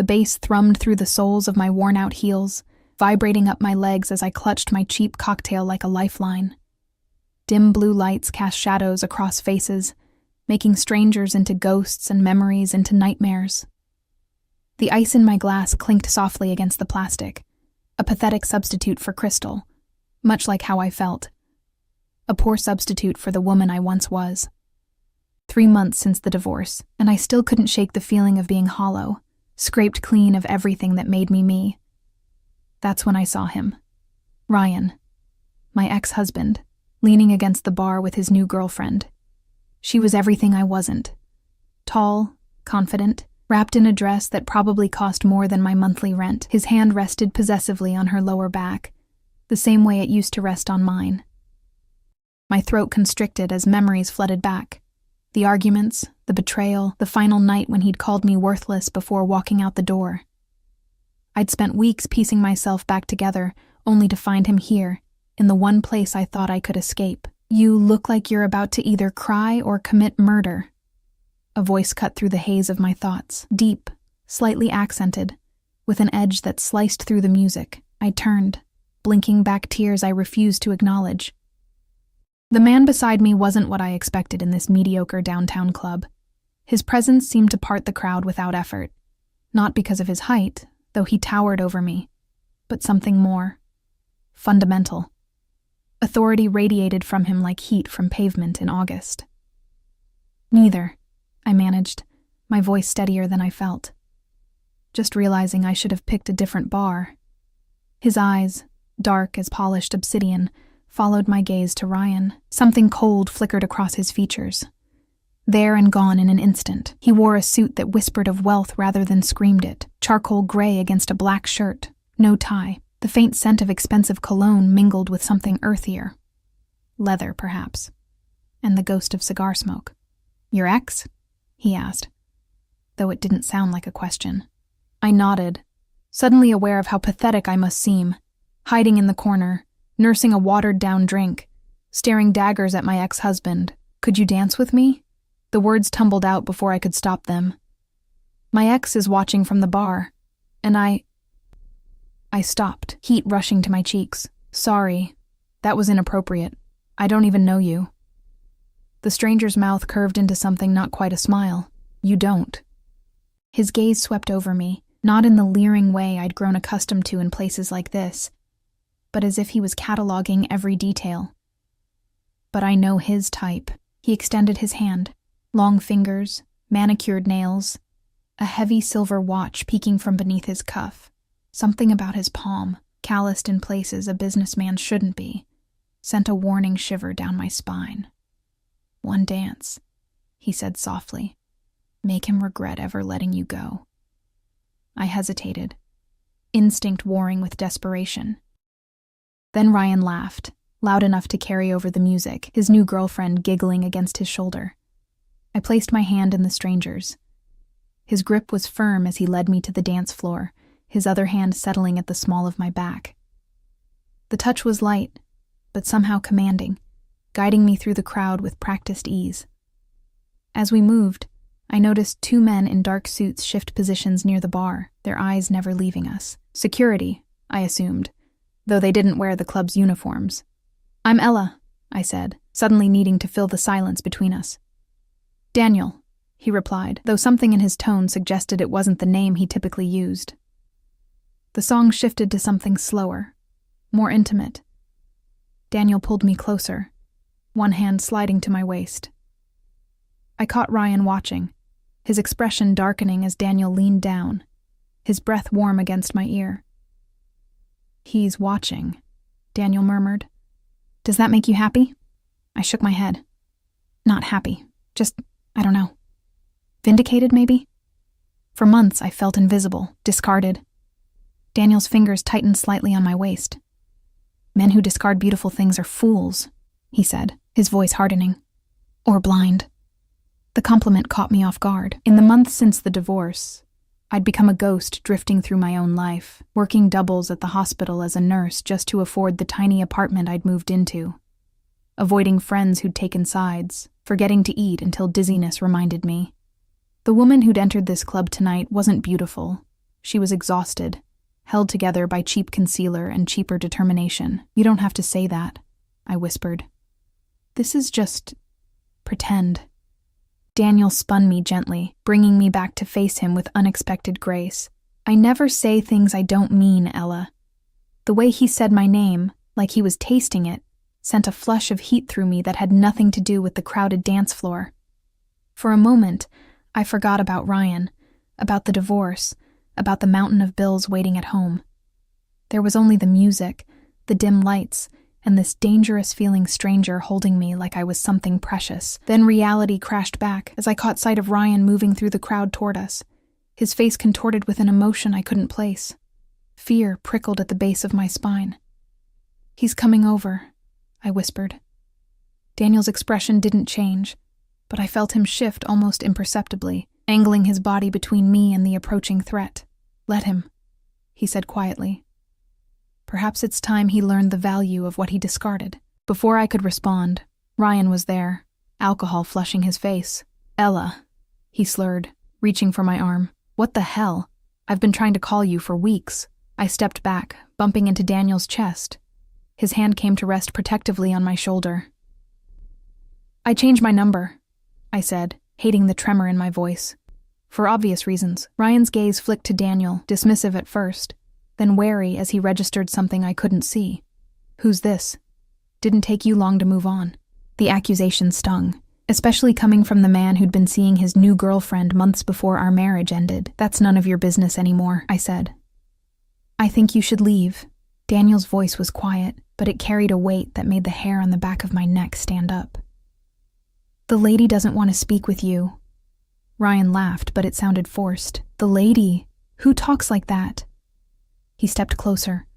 The bass thrummed through the soles of my worn-out heels, vibrating up my legs as I clutched my cheap cocktail like a lifeline. Dim blue lights cast shadows across faces, making strangers into ghosts and memories into nightmares. The ice in my glass clinked softly against the plastic, a pathetic substitute for crystal, much like how I felt. A poor substitute for the woman I once was. 3 months since the divorce, and I still couldn't shake the feeling of being hollow, scraped clean of everything that made me me. That's when I saw him. Ryan, my ex-husband, leaning against the bar with his new girlfriend. She was everything I wasn't. Tall, confident, wrapped in a dress that probably cost more than my monthly rent. His hand rested possessively on her lower back, the same way it used to rest on mine. My throat constricted as memories flooded back. The arguments, the betrayal, the final night when he'd called me worthless before walking out the door. I'd spent weeks piecing myself back together, only to find him here, in the one place I thought I could escape. "You look like you're about to either cry or commit murder." A voice cut through the haze of my thoughts, deep, slightly accented, with an edge that sliced through the music. I turned, blinking back tears I refused to acknowledge. The man beside me wasn't what I expected in this mediocre downtown club. His presence seemed to part the crowd without effort, not because of his height, though he towered over me, but something more. Fundamental. Authority radiated from him like heat from pavement in August. "Neither," I managed, my voice steadier than I felt. Just realizing I should have picked a different bar. His eyes, dark as polished obsidian, followed my gaze to Ryan. Something cold flickered across his features. There and gone in an instant. He wore a suit that whispered of wealth rather than screamed it, charcoal gray against a black shirt, no tie. The faint scent of expensive cologne mingled with something earthier. Leather, perhaps. And the ghost of cigar smoke. "Your ex?" he asked, though it didn't sound like a question. I nodded, suddenly aware of how pathetic I must seem, hiding in the corner, nursing a watered-down drink, staring daggers at my ex-husband. "Could you dance with me?" The words tumbled out before I could stop them. "My ex is watching from the bar, and I stopped, heat rushing to my cheeks. "Sorry, that was inappropriate. I don't even know you." The stranger's mouth curved into something not quite a smile. "You don't." His gaze swept over me, not in the leering way I'd grown accustomed to in places like this, but as if he was cataloging every detail. But I know his type. He extended his hand, long fingers, manicured nails, a heavy silver watch peeking from beneath his cuff. Something about his palm, calloused in places a businessman shouldn't be, sent a warning shiver down my spine. "One dance," he said softly. "Make him regret ever letting you go." I hesitated, instinct warring with desperation. Then Ryan laughed, loud enough to carry over the music, his new girlfriend giggling against his shoulder. I placed my hand in the stranger's. His grip was firm as he led me to the dance floor, his other hand settling at the small of my back. The touch was light, but somehow commanding, guiding me through the crowd with practiced ease. As we moved, I noticed 2 men in dark suits shift positions near the bar, their eyes never leaving us. Security, I assumed, though they didn't wear the club's uniforms. "I'm Ella," I said, suddenly needing to fill the silence between us. "Daniel," he replied, though something in his tone suggested it wasn't the name he typically used. The song shifted to something slower, more intimate. Daniel pulled me closer, one hand sliding to my waist. I caught Ryan watching, his expression darkening as Daniel leaned down, his breath warm against my ear. "He's watching," Daniel murmured. "Does that make you happy?" I shook my head. "Not happy, just, I don't know. Vindicated, maybe?" For months I felt invisible, discarded. Daniel's fingers tightened slightly on my waist. "Men who discard beautiful things are fools," he said, his voice hardening. "Or blind." The compliment caught me off guard. In the months since the divorce, I'd become a ghost drifting through my own life, working doubles at the hospital as a nurse just to afford the tiny apartment I'd moved into, avoiding friends who'd taken sides, forgetting to eat until dizziness reminded me. The woman who'd entered this club tonight wasn't beautiful, She was exhausted, held together by cheap concealer and cheaper determination. "You don't have to say that," I whispered. "This is just pretend." Daniel spun me gently, bringing me back to face him with unexpected grace. "I never say things I don't mean, Ella." The way he said my name, like he was tasting it, sent a flush of heat through me that had nothing to do with the crowded dance floor. For a moment, I forgot about Ryan, about the divorce, about the mountain of bills waiting at home. There was only the music, the dim lights, and this dangerous-feeling stranger holding me like I was something precious. Then reality crashed back as I caught sight of Ryan moving through the crowd toward us, his face contorted with an emotion I couldn't place. Fear prickled at the base of my spine. "He's coming over," I whispered. Daniel's expression didn't change, but I felt him shift almost imperceptibly, angling his body between me and the approaching threat. "Let him," he said quietly. Perhaps it's time he learned the value of what he discarded. Before I could respond, Ryan was there, alcohol flushing his face. "Ella," he slurred, reaching for my arm. "What the hell? I've been trying to call you for weeks." I stepped back, bumping into Daniel's chest. His hand came to rest protectively on my shoulder. "I changed my number," I said, hating the tremor in my voice. For obvious reasons, Ryan's gaze flicked to Daniel, dismissive at first, then wary as he registered something I couldn't see. "Who's this? Didn't take you long to move on." The accusation stung, especially coming from the man who'd been seeing his new girlfriend months before our marriage ended. "That's none of your business anymore," I said. "I think you should leave." Daniel's voice was quiet, but it carried a weight that made the hair on the back of my neck stand up. "The lady doesn't want to speak with you." Ryan laughed, but it sounded forced. "The lady? Who talks like that?" He stepped closer,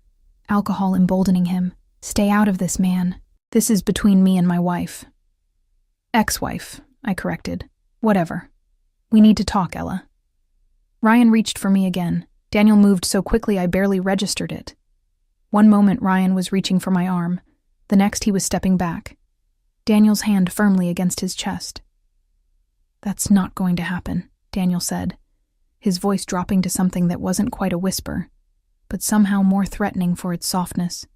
alcohol emboldening him. "Stay out of this, man. This is between me and my wife." "Ex-wife," I corrected. "Whatever. We need to talk, Ella." Ryan reached for me again. Daniel moved so quickly I barely registered it. One moment Ryan was reaching for my arm, the next he was stepping back, Daniel's hand firmly against his chest. "That's not going to happen," Daniel said, his voice dropping to something that wasn't quite a whisper, but somehow more threatening for its softness.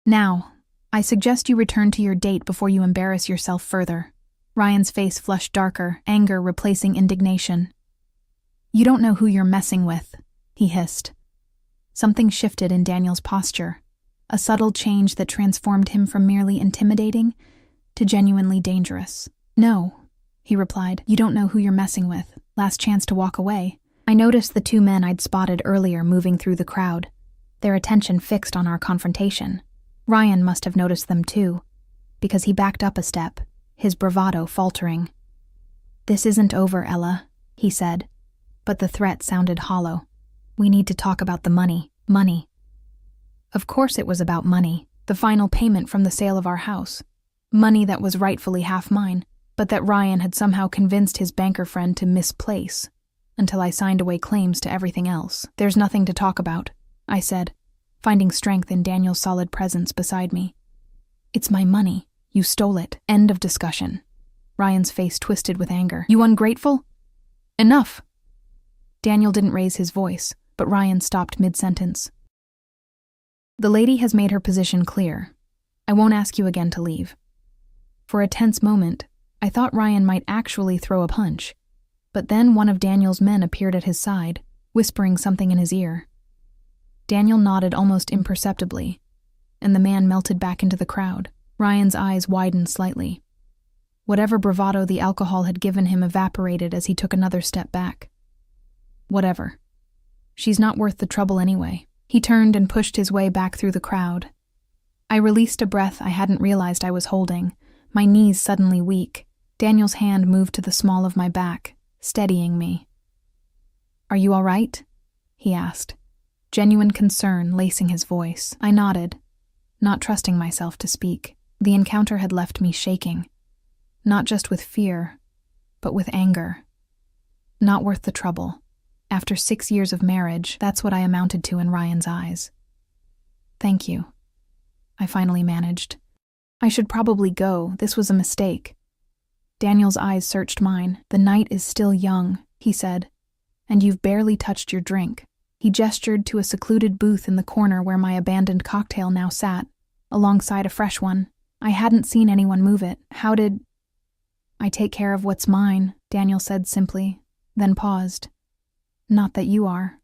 "Now, I suggest you return to your date before you embarrass yourself further." Ryan's face flushed darker, anger replacing indignation. "You don't know who you're messing with," he hissed. Something shifted in Daniel's posture, a subtle change that transformed him from merely intimidating to genuinely dangerous. "No," he replied, "you don't know who you're messing with. Last chance to walk away." I noticed the two men I'd spotted earlier moving through the crowd, their attention fixed on our confrontation. Ryan must have noticed them too, because he backed up a step, his bravado faltering. "This isn't over, Ella," he said, but the threat sounded hollow. "We need to talk about the money. Money." Of course it was about money, the final payment from the sale of our house. Money that was rightfully half mine, but that Ryan had somehow convinced his banker friend to misplace, until I signed away claims to everything else. "There's nothing to talk about," I said, finding strength in Daniel's solid presence beside me. "It's my money. You stole it. End of discussion." Ryan's face twisted with anger. "You ungrateful? Enough!" Daniel didn't raise his voice, but Ryan stopped mid-sentence. "The lady has made her position clear. I won't ask you again to leave." For a tense moment, I thought Ryan might actually throw a punch, but then one of Daniel's men appeared at his side, whispering something in his ear. Daniel nodded almost imperceptibly, and the man melted back into the crowd. Ryan's eyes widened slightly. Whatever bravado the alcohol had given him evaporated as he took another step back. "Whatever. She's not worth the trouble anyway." He turned and pushed his way back through the crowd. I released a breath I hadn't realized I was holding, my knees suddenly weak. Daniel's hand moved to the small of my back, steadying me. "Are you all right?" he asked, genuine concern lacing his voice. I nodded, not trusting myself to speak. The encounter had left me shaking, not just with fear, but with anger. Not worth the trouble. After 6 years of marriage, that's what I amounted to in Ryan's eyes. "Thank you," I finally managed. "I should probably go. This was a mistake." Daniel's eyes searched mine. "The night is still young," he said, "and you've barely touched your drink." He gestured to a secluded booth in the corner where my abandoned cocktail now sat, alongside a fresh one. I hadn't seen anyone move it. How did... I take care of what's mine, Daniel said simply, then paused. Not that you are.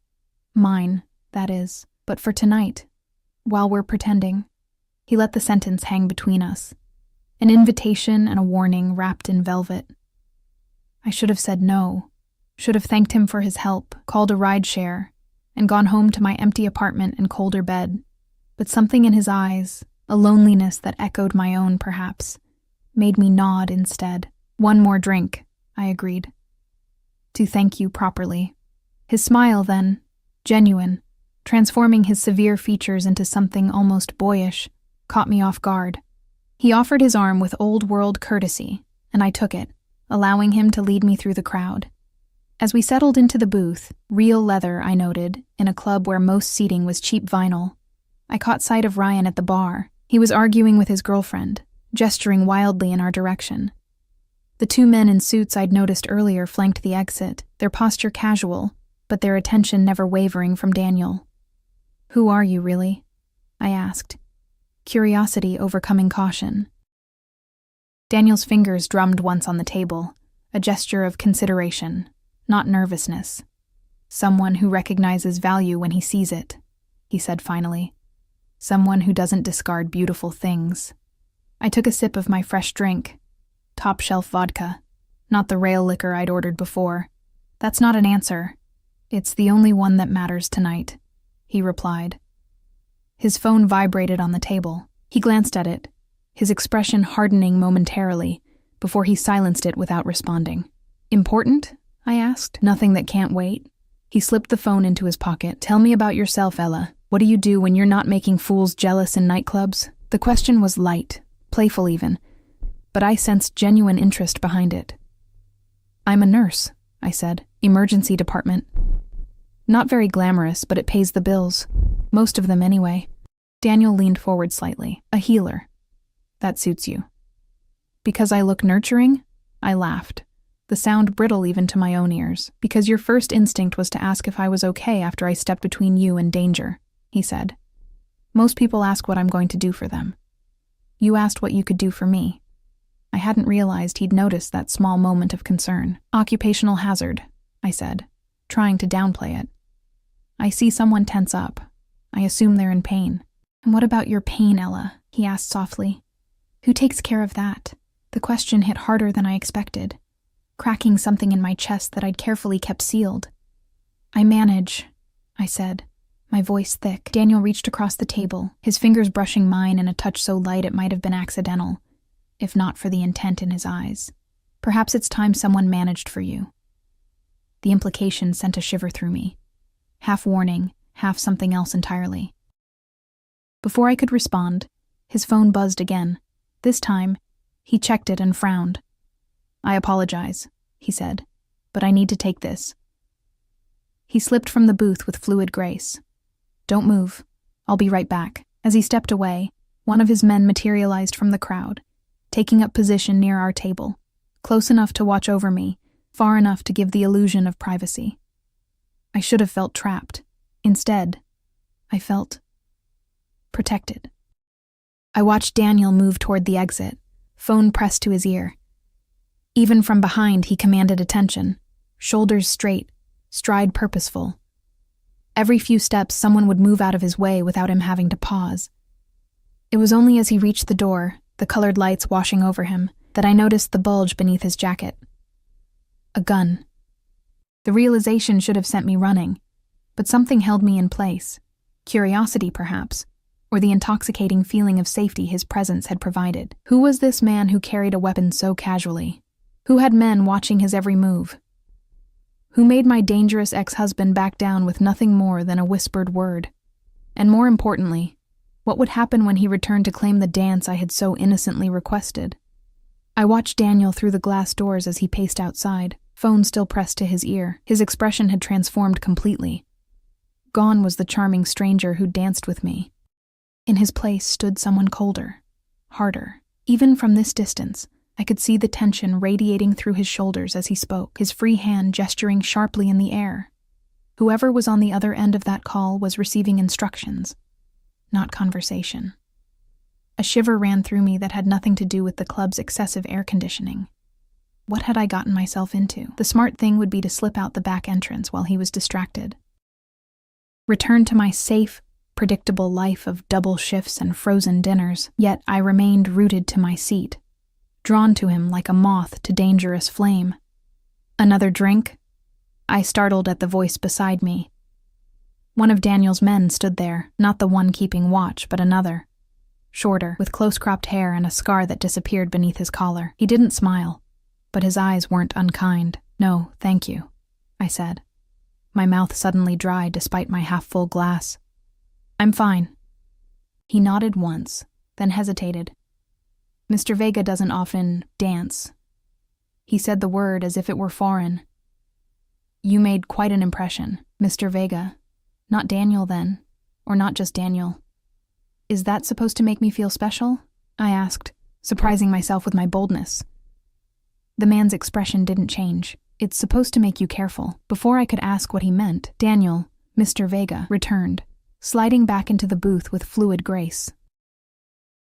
Mine, that is. But for tonight, while we're pretending. He let the sentence hang between us. An invitation and a warning wrapped in velvet. I should have said no. Should have thanked him for his help, called a rideshare, and gone home to my empty apartment and colder bed. But something in his eyes, a loneliness that echoed my own perhaps, made me nod instead. One more drink, I agreed. To thank you properly. His smile then, genuine, transforming his severe features into something almost boyish, caught me off guard. He offered his arm with old-world courtesy, and I took it, allowing him to lead me through the crowd. As we settled into the booth, real leather, I noted, in a club where most seating was cheap vinyl, I caught sight of Ryan at the bar. He was arguing with his girlfriend, gesturing wildly in our direction. The two men in suits I'd noticed earlier flanked the exit, their posture casual, but their attention never wavering from Daniel. "Who are you, really?" I asked, curiosity overcoming caution. Daniel's fingers drummed once on the table, a gesture of consideration, not nervousness. "Someone who recognizes value when he sees it," he said finally. "Someone who doesn't discard beautiful things." I took a sip of my fresh drink, top-shelf vodka, not the rail liquor I'd ordered before. "That's not an answer. It's the only one that matters tonight," he replied. His phone vibrated on the table. He glanced at it, his expression hardening momentarily, before he silenced it without responding. "Important?" I asked. "Nothing that can't wait?" He slipped the phone into his pocket. "Tell me about yourself, Ella. What do you do when you're not making fools jealous in nightclubs?" The question was light, playful even, but I sensed genuine interest behind it. "I'm a nurse," I said. "Emergency department." "Not very glamorous, but it pays the bills. Most of them anyway." Daniel leaned forward slightly. "A healer. That suits you." "Because I look nurturing?" I laughed, the sound brittle even to my own ears. "Because your first instinct was to ask if I was okay after I stepped between you and danger," he said. "Most people ask what I'm going to do for them. You asked what you could do for me." I hadn't realized he'd noticed that small moment of concern. "Occupational hazard," I said, trying to downplay it. "I see someone tense up. I assume they're in pain." "And what about your pain, Ella?" he asked softly. "Who takes care of that?" The question hit harder than I expected, cracking something in my chest that I'd carefully kept sealed. "I manage," I said, my voice thick. Daniel reached across the table, his fingers brushing mine in a touch so light it might have been accidental, if not for the intent in his eyes. "Perhaps it's time someone managed for you." The implication sent a shiver through me, half warning, half something else entirely. Before I could respond, his phone buzzed again. This time, he checked it and frowned. "I apologize," he said, "but I need to take this." He slipped from the booth with fluid grace. "Don't move. I'll be right back." As he stepped away, one of his men materialized from the crowd, taking up position near our table, close enough to watch over me, far enough to give the illusion of privacy. I should have felt trapped. Instead, I felt protected. I watched Daniel move toward the exit, phone pressed to his ear. Even from behind, he commanded attention, shoulders straight, stride purposeful. Every few steps, someone would move out of his way without him having to pause. It was only as he reached the door, the colored lights washing over him, that I noticed the bulge beneath his jacket. A gun. The realization should have sent me running, but something held me in place. Curiosity, perhaps, or the intoxicating feeling of safety his presence had provided. Who was this man who carried a weapon so casually? Who had men watching his every move? Who made my dangerous ex-husband back down with nothing more than a whispered word? And more importantly, what would happen when he returned to claim the dance I had so innocently requested? I watched Daniel through the glass doors as he paced outside, phone still pressed to his ear. His expression had transformed completely. Gone was the charming stranger who danced with me. In his place stood someone colder, harder. Even from this distance, I could see the tension radiating through his shoulders as he spoke, his free hand gesturing sharply in the air. Whoever was on the other end of that call was receiving instructions, not conversation. A shiver ran through me that had nothing to do with the club's excessive air conditioning. What had I gotten myself into? The smart thing would be to slip out the back entrance while he was distracted. Return to my safe, predictable life of double shifts and frozen dinners, yet I remained rooted to my seat, drawn to him like a moth to dangerous flame. Another drink? I startled at the voice beside me. One of Daniel's men stood there, not the one keeping watch, but another. Shorter, with close-cropped hair and a scar that disappeared beneath his collar. He didn't smile, but his eyes weren't unkind. "No, thank you," I said. My mouth suddenly dry despite my half-full glass. "I'm fine." He nodded once, then hesitated. "Mr. Vega doesn't often dance." He said the word as if it were foreign. "You made quite an impression, Mr. Vega. Not Daniel, then, or not just Daniel." "Is that supposed to make me feel special?" I asked, surprising myself with my boldness. The man's expression didn't change. "It's supposed to make you careful." Before I could ask what he meant, Daniel, Mr. Vega, returned, sliding back into the booth with fluid grace.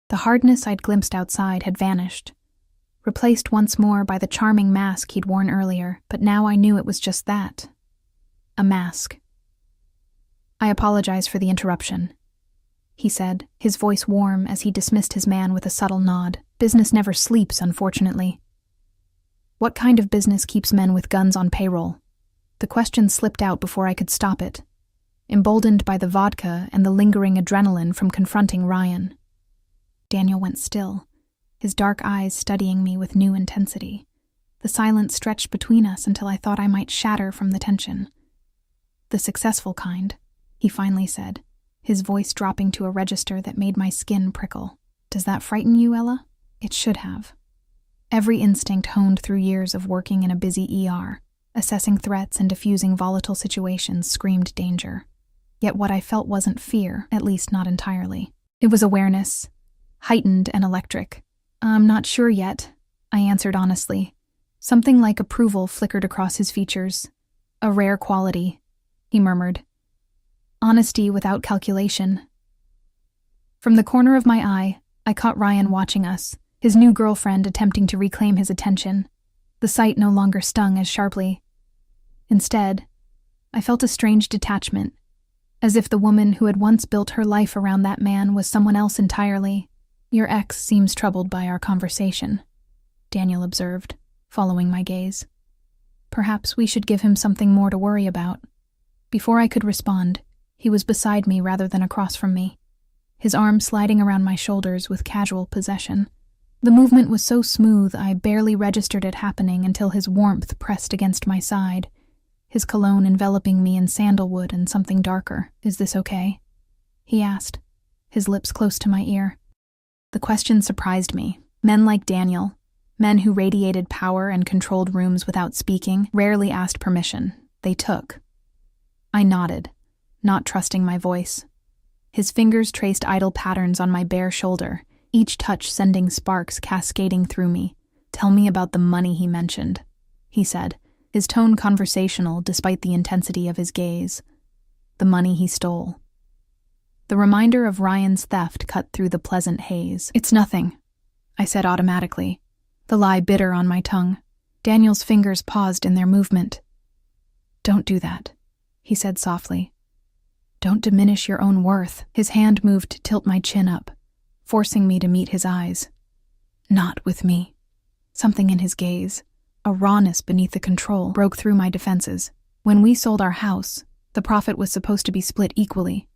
The hardness I'd glimpsed outside had vanished, replaced once more by the charming mask he'd worn earlier, but now I knew it was just that. A mask. "I apologize for the interruption," he said, his voice warm as he dismissed his man with a subtle nod. "Business never sleeps, unfortunately." "What kind of business keeps men with guns on payroll?" The question slipped out before I could stop it, emboldened by the vodka and the lingering adrenaline from confronting Ryan. Daniel went still, his dark eyes studying me with new intensity. The silence stretched between us until I thought I might shatter from the tension. "The successful kind," he finally said, his voice dropping to a register that made my skin prickle. "Does that frighten you, Ella?" It should have. Every instinct honed through years of working in a busy ER, assessing threats and diffusing volatile situations, screamed danger. Yet what I felt wasn't fear, at least not entirely. It was awareness, heightened and electric. "I'm not sure yet," I answered honestly. Something like approval flickered across his features. "A rare quality," he murmured. "Honesty without calculation." From the corner of my eye, I caught Ryan watching us, his new girlfriend attempting to reclaim his attention. The sight no longer stung as sharply. Instead, I felt a strange detachment, as if the woman who had once built her life around that man was someone else entirely. "Your ex seems troubled by our conversation," Daniel observed, following my gaze. "Perhaps we should give him something more to worry about." Before I could respond, he was beside me rather than across from me, his arm sliding around my shoulders with casual possession. The movement was so smooth I barely registered it happening until his warmth pressed against my side, his cologne enveloping me in sandalwood and something darker. "Is this okay?" he asked, his lips close to my ear. The question surprised me. Men like Daniel, men who radiated power and controlled rooms without speaking, rarely asked permission. They took. I nodded, not trusting my voice. His fingers traced idle patterns on my bare shoulder, each touch sending sparks cascading through me. "Tell me about the money he mentioned," he said, his tone conversational despite the intensity of his gaze. "The money he stole." The reminder of Ryan's theft cut through the pleasant haze. "It's nothing," I said automatically, the lie bitter on my tongue. Daniel's fingers paused in their movement. "Don't do that," he said softly. "Don't diminish your own worth." His hand moved to tilt my chin up, forcing me to meet his eyes. "Not with me." Something in his gaze, a rawness beneath the control, broke through my defenses. "When we sold our house, the profit was supposed to be split equally,"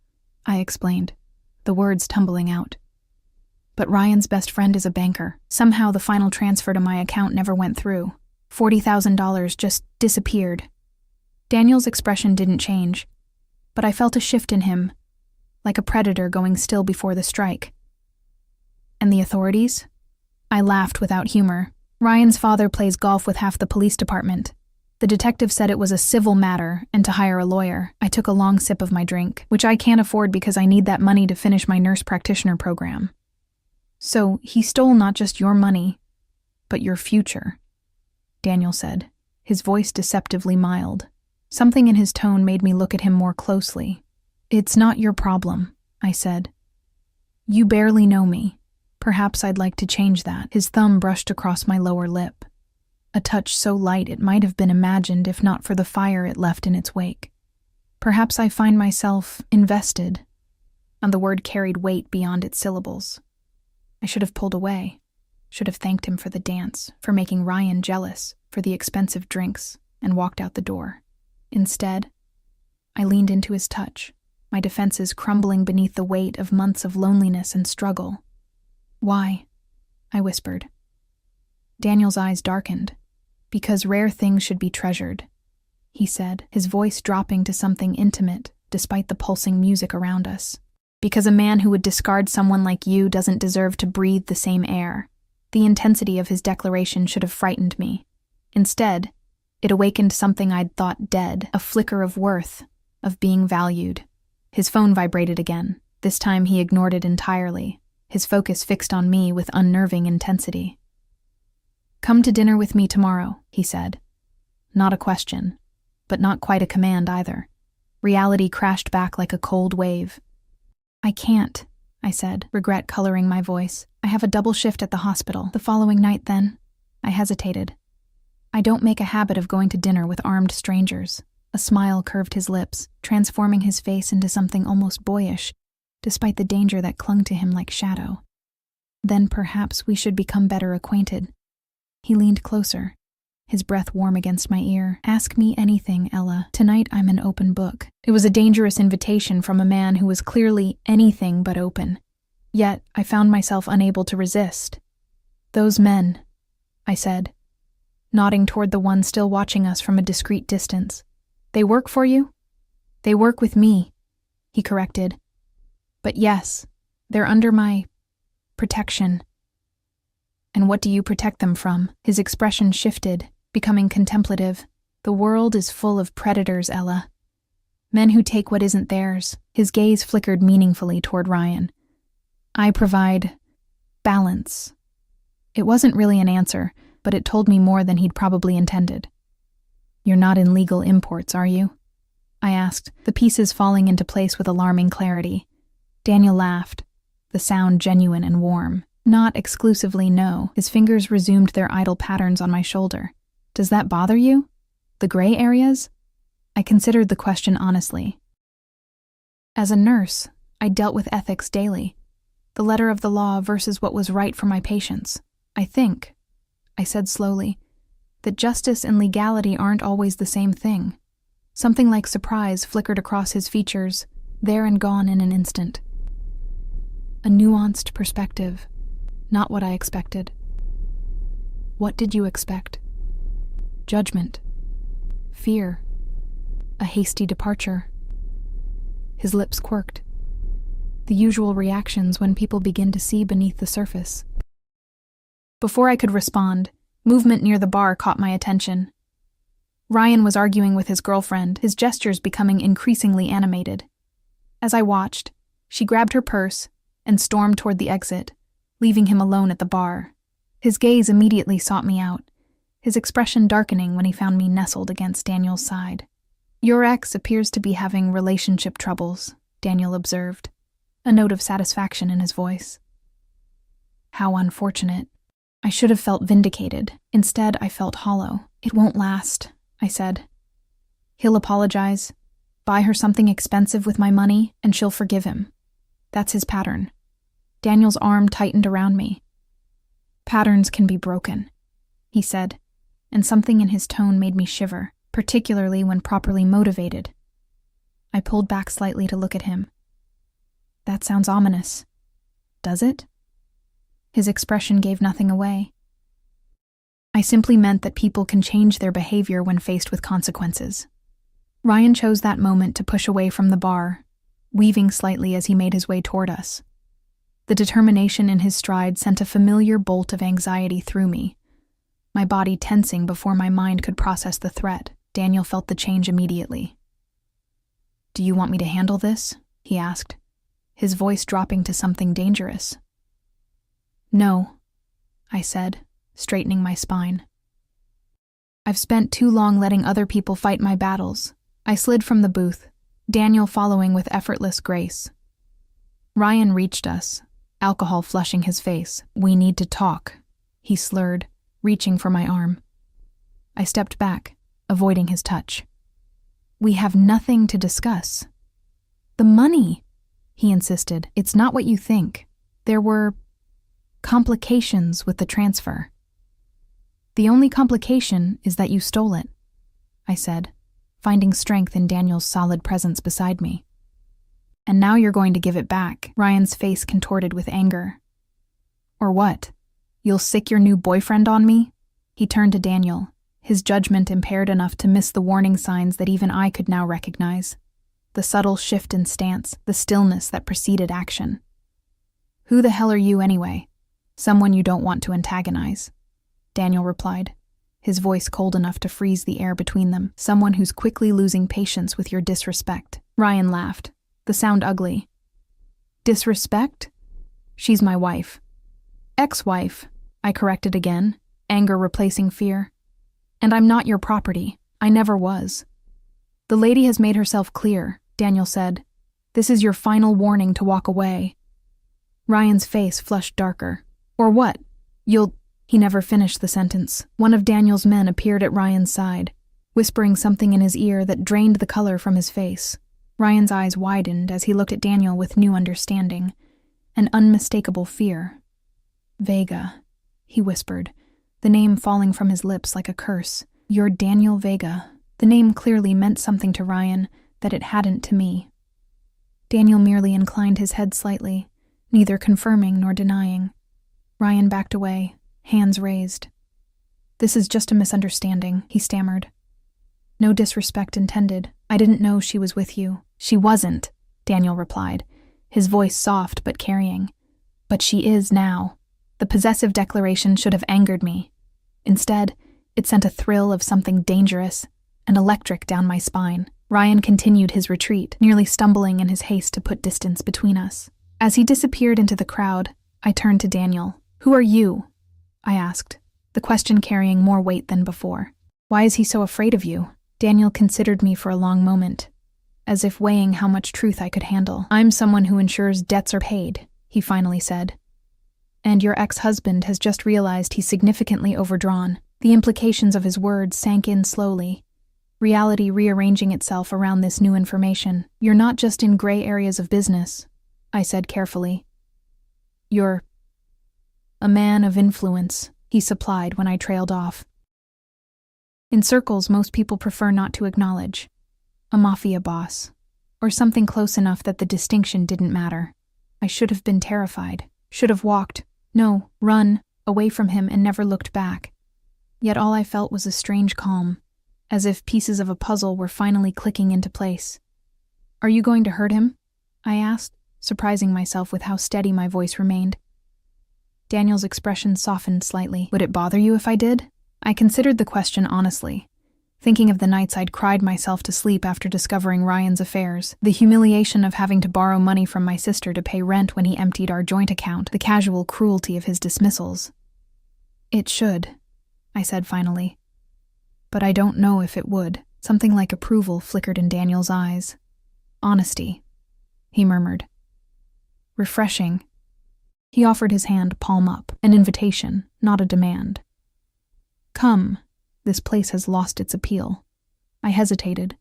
I explained, the words tumbling out. "But Ryan's best friend is a banker. Somehow the final transfer to my account never went through. $40,000 just disappeared." Daniel's expression didn't change, but I felt a shift in him, like a predator going still before the strike. "And the authorities?" I laughed without humor. "Ryan's father plays golf with half the police department. The detective said it was a civil matter and to hire a lawyer." I took a long sip of my drink, which I can't afford because I need that money to finish my nurse practitioner program. "So he stole not just your money, but your future," Daniel said, his voice deceptively mild. Something in his tone made me look at him more closely. "It's not your problem," I said. "You barely know me. Perhaps I'd like to change that." His thumb brushed across my lower lip, a touch so light it might have been imagined if not for the fire it left in its wake. "Perhaps I find myself invested," and the word carried weight beyond its syllables. I should have pulled away, should have thanked him for the dance, for making Ryan jealous, for the expensive drinks, and walked out the door. Instead, I leaned into his touch, my defenses crumbling beneath the weight of months of loneliness and struggle. "Why?" I whispered. Daniel's eyes darkened. "Because rare things should be treasured," he said, his voice dropping to something intimate despite the pulsing music around us. "Because a man who would discard someone like you doesn't deserve to breathe the same air." The intensity of his declaration should have frightened me. Instead, it awakened something I'd thought dead, a flicker of worth, of being valued. His phone vibrated again. This time he ignored it entirely, his focus fixed on me with unnerving intensity. "Come to dinner with me tomorrow," he said. Not a question, but not quite a command either. Reality crashed back like a cold wave. "I can't," I said, regret coloring my voice. "I have a double shift at the hospital the following night then." I hesitated. "I don't make a habit of going to dinner with armed strangers." A smile curved his lips, transforming his face into something almost boyish, despite the danger that clung to him like shadow. "Then perhaps we should become better acquainted." He leaned closer, his breath warm against my ear. "Ask me anything, Ella. Tonight I'm an open book." It was a dangerous invitation from a man who was clearly anything but open. Yet I found myself unable to resist. "Those men," I said, nodding toward the one still watching us from a discreet distance. "They work for you?" "They work with me," he corrected. "But yes, they're under my protection." "And what do you protect them from?" His expression shifted, becoming contemplative. "The world is full of predators, Ella. Men who take what isn't theirs." His gaze flickered meaningfully toward Ryan. "I provide balance." It wasn't really an answer, but it told me more than he'd probably intended. "You're not in legal imports, are you?" I asked, the pieces falling into place with alarming clarity. Daniel laughed, the sound genuine and warm. "Not exclusively, no." His fingers resumed their idle patterns on my shoulder. "Does that bother you? The gray areas?" I considered the question honestly. As a nurse, I dealt with ethics daily. The letter of the law versus what was right for my patients. "I think," I said slowly, "that justice and legality aren't always the same thing." Something like surprise flickered across his features, there and gone in an instant. A nuanced perspective. Not what I expected. "What did you expect?" "Judgment. Fear. A hasty departure." His lips quirked. The usual reactions when people begin to see beneath the surface. Before I could respond, movement near the bar caught my attention. Ryan was arguing with his girlfriend, his gestures becoming increasingly animated. As I watched, she grabbed her purse and stormed toward the exit, leaving him alone at the bar. His gaze immediately sought me out, his expression darkening when he found me nestled against Daniel's side. "Your ex appears to be having relationship troubles," Daniel observed, a note of satisfaction in his voice. How unfortunate. I should have felt vindicated. Instead, I felt hollow. "It won't last," I said. "He'll apologize, buy her something expensive with my money, and she'll forgive him. That's his pattern." Daniel's arm tightened around me. "Patterns can be broken," he said, and something in his tone made me shiver, particularly when properly motivated. I pulled back slightly to look at him. "That sounds ominous. Does it?" His expression gave nothing away. "I simply meant that people can change their behavior when faced with consequences." Ryan chose that moment to push away from the bar, weaving slightly as he made his way toward us. The determination in his stride sent a familiar bolt of anxiety through me, my body tensing before my mind could process the threat. Daniel felt the change immediately. "Do you want me to handle this?" he asked, his voice dropping to something dangerous. "No," I said, straightening my spine. "I've spent too long letting other people fight my battles. I slid from the booth, Daniel following with effortless grace. Ryan reached us, alcohol flushing his face. "We need to talk," he slurred, reaching for my arm. I stepped back, avoiding his touch. "We have nothing to discuss." "The money," he insisted. "It's not what you think. There were complications with the transfer." "The only complication is that you stole it," I said, finding strength in Daniel's solid presence beside me. "And now you're going to give it back," Ryan's face contorted with anger. "Or what? You'll sick your new boyfriend on me?" He turned to Daniel, his judgment impaired enough to miss the warning signs that even I could now recognize. The subtle shift in stance, the stillness that preceded action. "Who the hell are you anyway? Someone you don't want to antagonize," Daniel replied, his voice cold enough to freeze the air between them. "Someone who's quickly losing patience with your disrespect." Ryan laughed, the sound ugly. "Disrespect? She's my wife." "Ex-wife," I corrected again, anger replacing fear. "And I'm not your property. I never was." "The lady has made herself clear," Daniel said. "This is your final warning to walk away." Ryan's face flushed darker. "Or what? You'll—" He never finished the sentence. One of Daniel's men appeared at Ryan's side, whispering something in his ear that drained the color from his face. Ryan's eyes widened as he looked at Daniel with new understanding, an unmistakable fear. "Vega," he whispered, the name falling from his lips like a curse. "You're Daniel Vega." The name clearly meant something to Ryan that it hadn't to me. Daniel merely inclined his head slightly, neither confirming nor denying. Ryan backed away, hands raised. "This is just a misunderstanding," he stammered. "No disrespect intended. I didn't know she was with you." "She wasn't," Daniel replied, his voice soft but carrying. "But she is now." The possessive declaration should have angered me. Instead, it sent a thrill of something dangerous and electric down my spine. Ryan continued his retreat, nearly stumbling in his haste to put distance between us. As he disappeared into the crowd, I turned to Daniel. "Who are you?" I asked, the question carrying more weight than before. "Why is he so afraid of you?" Daniel considered me for a long moment, as if weighing how much truth I could handle. "I'm someone who ensures debts are paid," he finally said. "And your ex-husband has just realized he's significantly overdrawn." The implications of his words sank in slowly, reality rearranging itself around this new information. "You're not just in gray areas of business," I said carefully. "You're a man of influence," he supplied when I trailed off. "In circles most people prefer not to acknowledge. A mafia boss, or something close enough that the distinction didn't matter. I should have been terrified, should have walked, no, run, away from him and never looked back. Yet all I felt was a strange calm, as if pieces of a puzzle were finally clicking into place. "Are you going to hurt him?" I asked, surprising myself with how steady my voice remained. Daniel's expression softened slightly. "Would it bother you if I did?" I considered the question honestly, thinking of the nights I'd cried myself to sleep after discovering Ryan's affairs, the humiliation of having to borrow money from my sister to pay rent when he emptied our joint account, the casual cruelty of his dismissals. "It should," I said finally. "But I don't know if it would." Something like approval flickered in Daniel's eyes. "Honesty," he murmured. "Refreshing." He offered his hand palm up, an invitation, not a demand. "Come, this place has lost its appeal." I hesitated,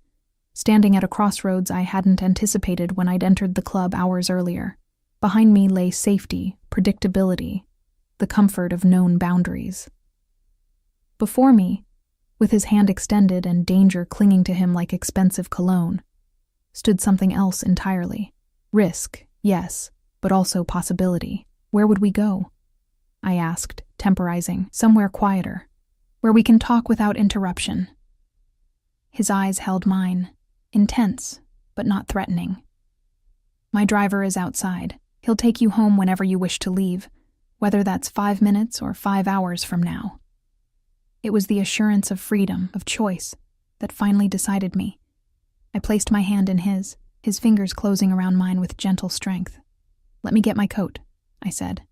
standing at a crossroads I hadn't anticipated when I'd entered the club hours earlier. Behind me lay safety, predictability, the comfort of known boundaries. Before me, with his hand extended and danger clinging to him like expensive cologne, stood something else entirely. Risk, yes, but also possibility. Where would we go? I asked, temporizing. "Somewhere quieter, where we can talk without interruption." His eyes held mine, intense, but not threatening. "My driver is outside. He'll take you home whenever you wish to leave, whether that's 5 minutes or 5 hours from now." It was the assurance of freedom, of choice, that finally decided me. I placed my hand in his fingers closing around mine with gentle strength. "Let me get my coat," I said.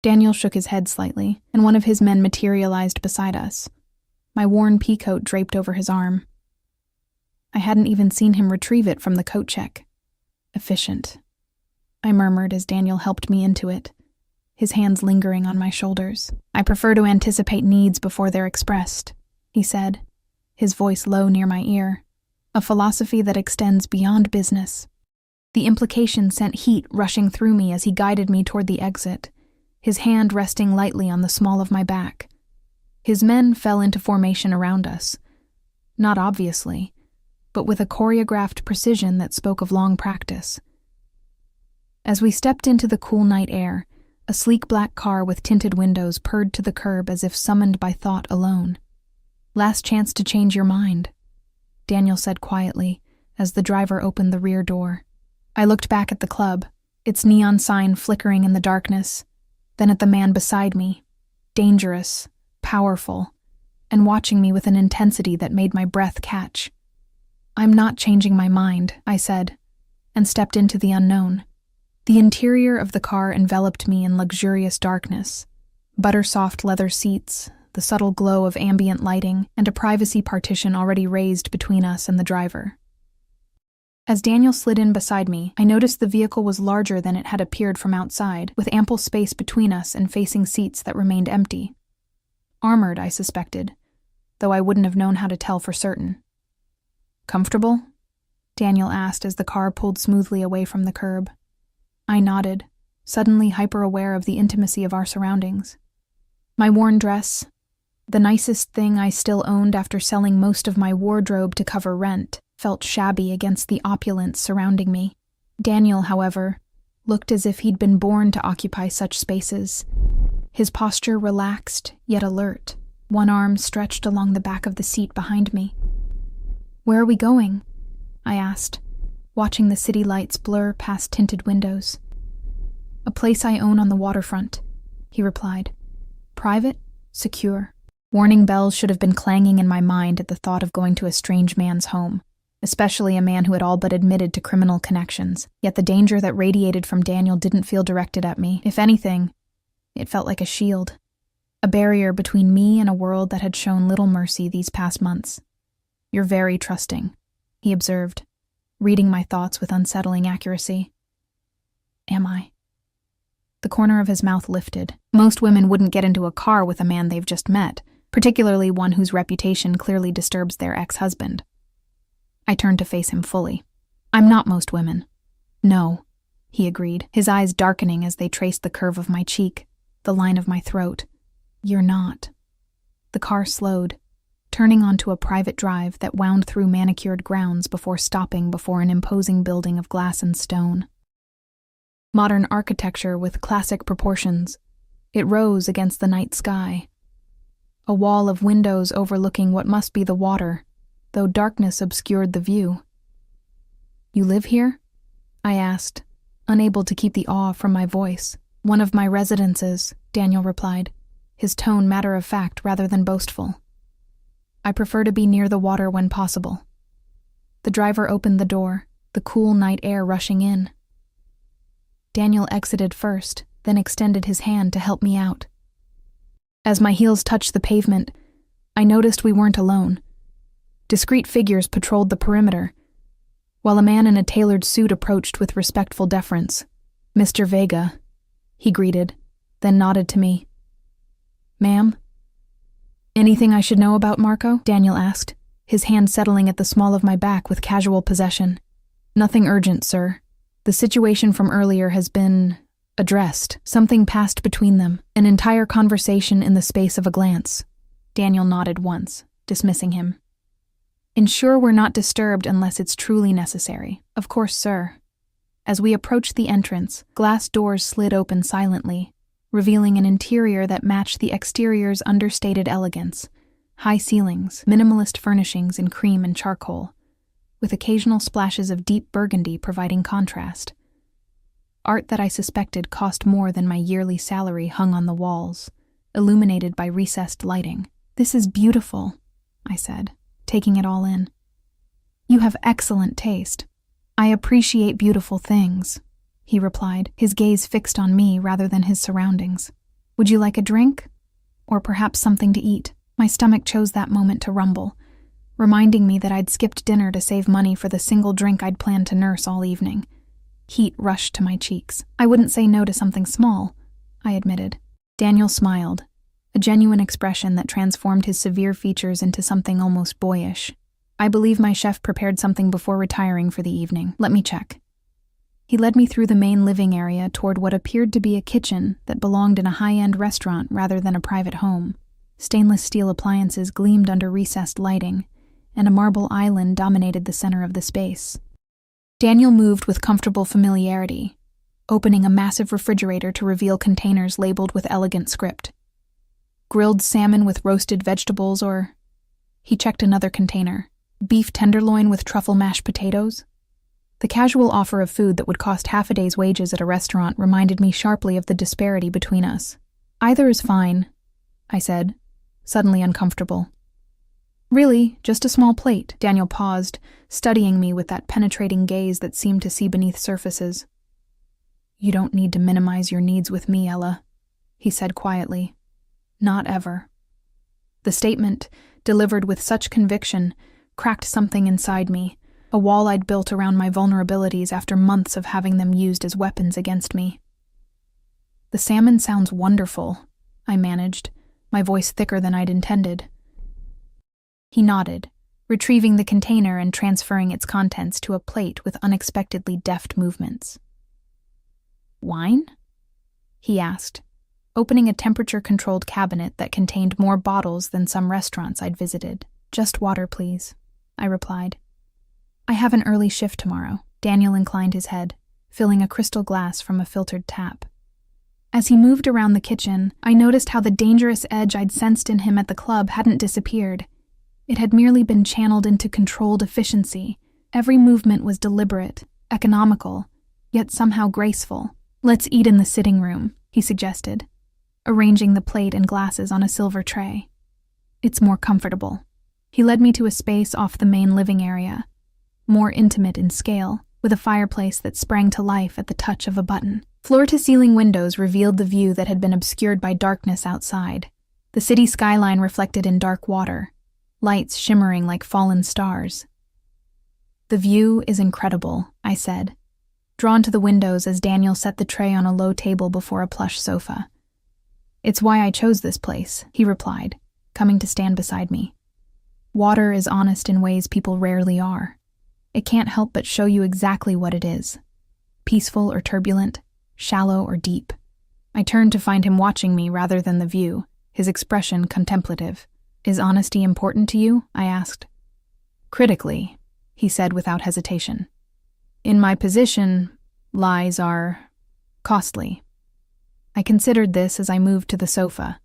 Daniel shook his head slightly, and one of his men materialized beside us, my worn peacoat draped over his arm. I hadn't even seen him retrieve it from the coat check. Efficient, I murmured as Daniel helped me into it, his hands lingering on my shoulders. I prefer to anticipate needs before they're expressed, he said, his voice low near my ear, a philosophy that extends beyond business. The implication sent heat rushing through me as he guided me toward the exit, his hand resting lightly on the small of my back. His men fell into formation around us, not obviously, but with a choreographed precision that spoke of long practice. As we stepped into the cool night air, a sleek black car with tinted windows purred to the curb as if summoned by thought alone. "Last chance to change your mind," Daniel said quietly as the driver opened the rear door. I looked back at the club, its neon sign flickering in the darkness, then at the man beside me, dangerous, powerful, and watching me with an intensity that made my breath catch. "I'm not changing my mind," I said, and stepped into the unknown. The interior of the car enveloped me in luxurious darkness, butter-soft leather seats, the subtle glow of ambient lighting, and a privacy partition already raised between us and the driver. As Daniel slid in beside me, I noticed the vehicle was larger than it had appeared from outside, with ample space between us and facing seats that remained empty. Armored, I suspected, though I wouldn't have known how to tell for certain. "Comfortable?" Daniel asked as the car pulled smoothly away from the curb. I nodded, suddenly hyper-aware of the intimacy of our surroundings. My worn dress, the nicest thing I still owned after selling most of my wardrobe to cover rent, felt shabby against the opulence surrounding me. Daniel, however, looked as if he'd been born to occupy such spaces, his posture relaxed yet alert, one arm stretched along the back of the seat behind me. "Where are we going?" I asked, watching the city lights blur past tinted windows. "A place I own on the waterfront," he replied. "Private, secure." Warning bells should have been clanging in my mind at the thought of going to a strange man's home, especially a man who had all but admitted to criminal connections. Yet the danger that radiated from Daniel didn't feel directed at me. If anything, it felt like a shield, a barrier between me and a world that had shown little mercy these past months. "You're very trusting," he observed, reading my thoughts with unsettling accuracy. "Am I?" The corner of his mouth lifted. Most women wouldn't get into a car with a man they've just met, particularly one whose reputation clearly disturbs their ex-husband. I turned to face him fully. "I'm not most women." "No," he agreed, his eyes darkening as they traced the curve of my cheek, the line of my throat. "You're not." The car slowed, turning onto a private drive that wound through manicured grounds before stopping before an imposing building of glass and stone. Modern architecture with classic proportions, it rose against the night sky. A wall of windows overlooking what must be the water, though darkness obscured the view. "You live here?" I asked, unable to keep the awe from my voice. "One of my residences," Daniel replied, his tone matter-of-fact rather than boastful. "I prefer to be near the water when possible." The driver opened the door, the cool night air rushing in. Daniel exited first, then extended his hand to help me out. As my heels touched the pavement, I noticed we weren't alone. Discreet figures patrolled the perimeter, while a man in a tailored suit approached with respectful deference. "Mr. Vega," he greeted, then nodded to me. "Ma'am?" "Anything I should know about Marco?" Daniel asked, his hand settling at the small of my back with casual possession. "Nothing urgent, sir. The situation from earlier has been addressed. Something passed between them, an entire conversation in the space of a glance." Daniel nodded once, dismissing him. "Ensure we're not disturbed unless it's truly necessary." "Of course, sir." As we approached the entrance, glass doors slid open silently, revealing an interior that matched the exterior's understated elegance. High ceilings, minimalist furnishings in cream and charcoal, with occasional splashes of deep burgundy providing contrast. Art that I suspected cost more than my yearly salary hung on the walls, illuminated by recessed lighting. "This is beautiful," I said, taking it all in. "You have excellent taste." "I appreciate beautiful things," he replied, his gaze fixed on me rather than his surroundings. "Would you like a drink? Or perhaps something to eat?" My stomach chose that moment to rumble, reminding me that I'd skipped dinner to save money for the single drink I'd planned to nurse all evening. Heat rushed to my cheeks. I wouldn't say no to something small, I admitted. Daniel smiled, a genuine expression that transformed his severe features into something almost boyish. I believe my chef prepared something before retiring for the evening. Let me check. He led me through the main living area toward what appeared to be a kitchen that belonged in a high-end restaurant rather than a private home. Stainless steel appliances gleamed under recessed lighting, and a marble island dominated the center of the space. Daniel moved with comfortable familiarity, opening a massive refrigerator to reveal containers labeled with elegant script. Grilled salmon with roasted vegetables, or... He checked another container. Beef tenderloin with truffle mashed potatoes? The casual offer of food that would cost half a day's wages at a restaurant reminded me sharply of the disparity between us. Either is fine, I said, suddenly uncomfortable. Really, just a small plate. Daniel paused, studying me with that penetrating gaze that seemed to see beneath surfaces. You don't need to minimize your needs with me, Ella, he said quietly. Not ever. The statement, delivered with such conviction, cracked something inside me, a wall I'd built around my vulnerabilities after months of having them used as weapons against me. The salmon sounds wonderful, I managed, my voice thicker than I'd intended. He nodded, retrieving the container and transferring its contents to a plate with unexpectedly deft movements. Wine? He asked, opening a temperature-controlled cabinet that contained more bottles than some restaurants I'd visited. Just water, please, I replied. I have an early shift tomorrow. Daniel inclined his head, filling a crystal glass from a filtered tap. As he moved around the kitchen, I noticed how the dangerous edge I'd sensed in him at the club hadn't disappeared. It had merely been channeled into controlled efficiency. Every movement was deliberate, economical, yet somehow graceful. Let's eat in the sitting room, he suggested, arranging the plate and glasses on a silver tray. It's more comfortable. He led me to a space off the main living area, more intimate in scale, with a fireplace that sprang to life at the touch of a button. Floor-to-ceiling windows revealed the view that had been obscured by darkness outside, the city skyline reflected in dark water, lights shimmering like fallen stars. The view is incredible, I said, drawn to the windows as Daniel set the tray on a low table before a plush sofa. It's why I chose this place, he replied, coming to stand beside me. Water is honest in ways people rarely are. It can't help but show you exactly what it is. Peaceful or turbulent, shallow or deep. I turned to find him watching me rather than the view, his expression contemplative. Is honesty important to you? I asked. Critically, he said without hesitation. In my position, lies are costly. I considered this as I moved to the sofa,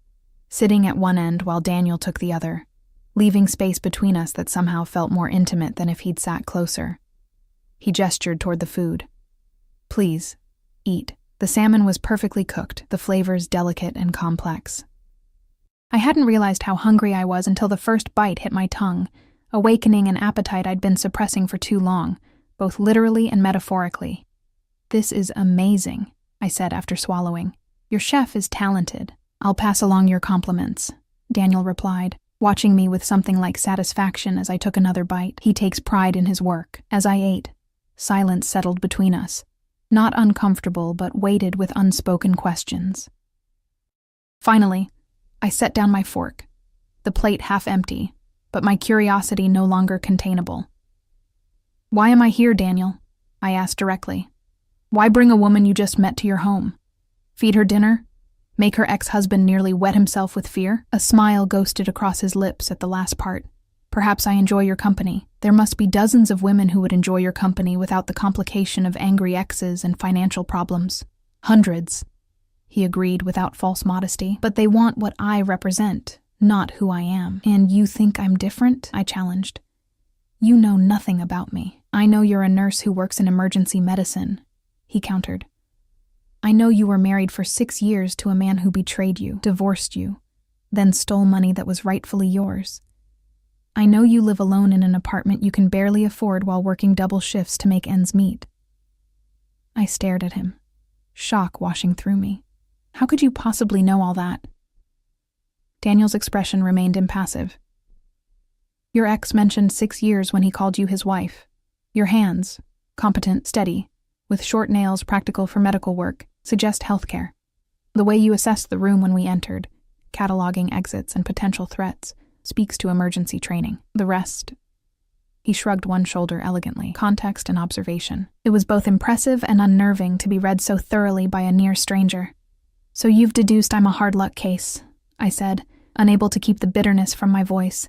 sitting at one end while Daniel took the other, leaving space between us that somehow felt more intimate than if he'd sat closer. He gestured toward the food. Please, eat. The salmon was perfectly cooked, the flavors delicate and complex. I hadn't realized how hungry I was until the first bite hit my tongue, awakening an appetite I'd been suppressing for too long, both literally and metaphorically. This is amazing, I said after swallowing. Your chef is talented. I'll pass along your compliments, Daniel replied, watching me with something like satisfaction as I took another bite. He takes pride in his work. As I ate, silence settled between us, not uncomfortable but weighted with unspoken questions. Finally, I set down my fork, the plate half empty, but my curiosity no longer containable. Why am I here, Daniel? I asked directly. Why bring a woman you just met to your home? Feed her dinner? Make her ex-husband nearly wet himself with fear? A smile ghosted across his lips at the last part. Perhaps I enjoy your company. There must be dozens of women who would enjoy your company without the complication of angry exes and financial problems. Hundreds, he agreed without false modesty. But they want what I represent, not who I am. And you think I'm different? I challenged. You know nothing about me. I know you're a nurse who works in emergency medicine, he countered. I know you were married for 6 years to a man who betrayed you, divorced you, then stole money that was rightfully yours. I know you live alone in an apartment you can barely afford while working double shifts to make ends meet. I stared at him, shock washing through me. How could you possibly know all that? Daniel's expression remained impassive. Your ex mentioned 6 years when he called you his wife. Your hands, competent, steady, with short nails practical for medical work, suggest healthcare. The way you assessed the room when we entered, cataloging exits and potential threats, speaks to emergency training. The rest... He shrugged one shoulder elegantly. Context and observation. It was both impressive and unnerving to be read so thoroughly by a near stranger. So you've deduced I'm a hard luck case, I said, unable to keep the bitterness from my voice.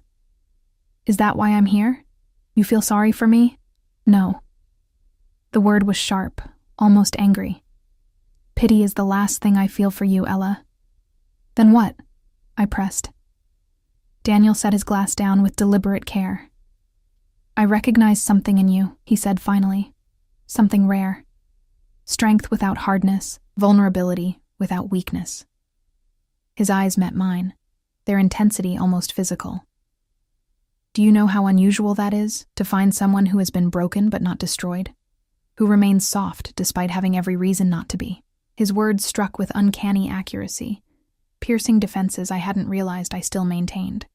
Is that why I'm here? You feel sorry for me? No. The word was sharp, almost angry. Pity is the last thing I feel for you, Ella. Then what? I pressed. Daniel set his glass down with deliberate care. I recognize something in you, he said finally. Something rare. Strength without hardness, vulnerability without weakness. His eyes met mine, their intensity almost physical. Do you know how unusual that is, to find someone who has been broken but not destroyed? Who remains soft despite having every reason not to be? His words struck with uncanny accuracy, piercing defenses I hadn't realized I still maintained.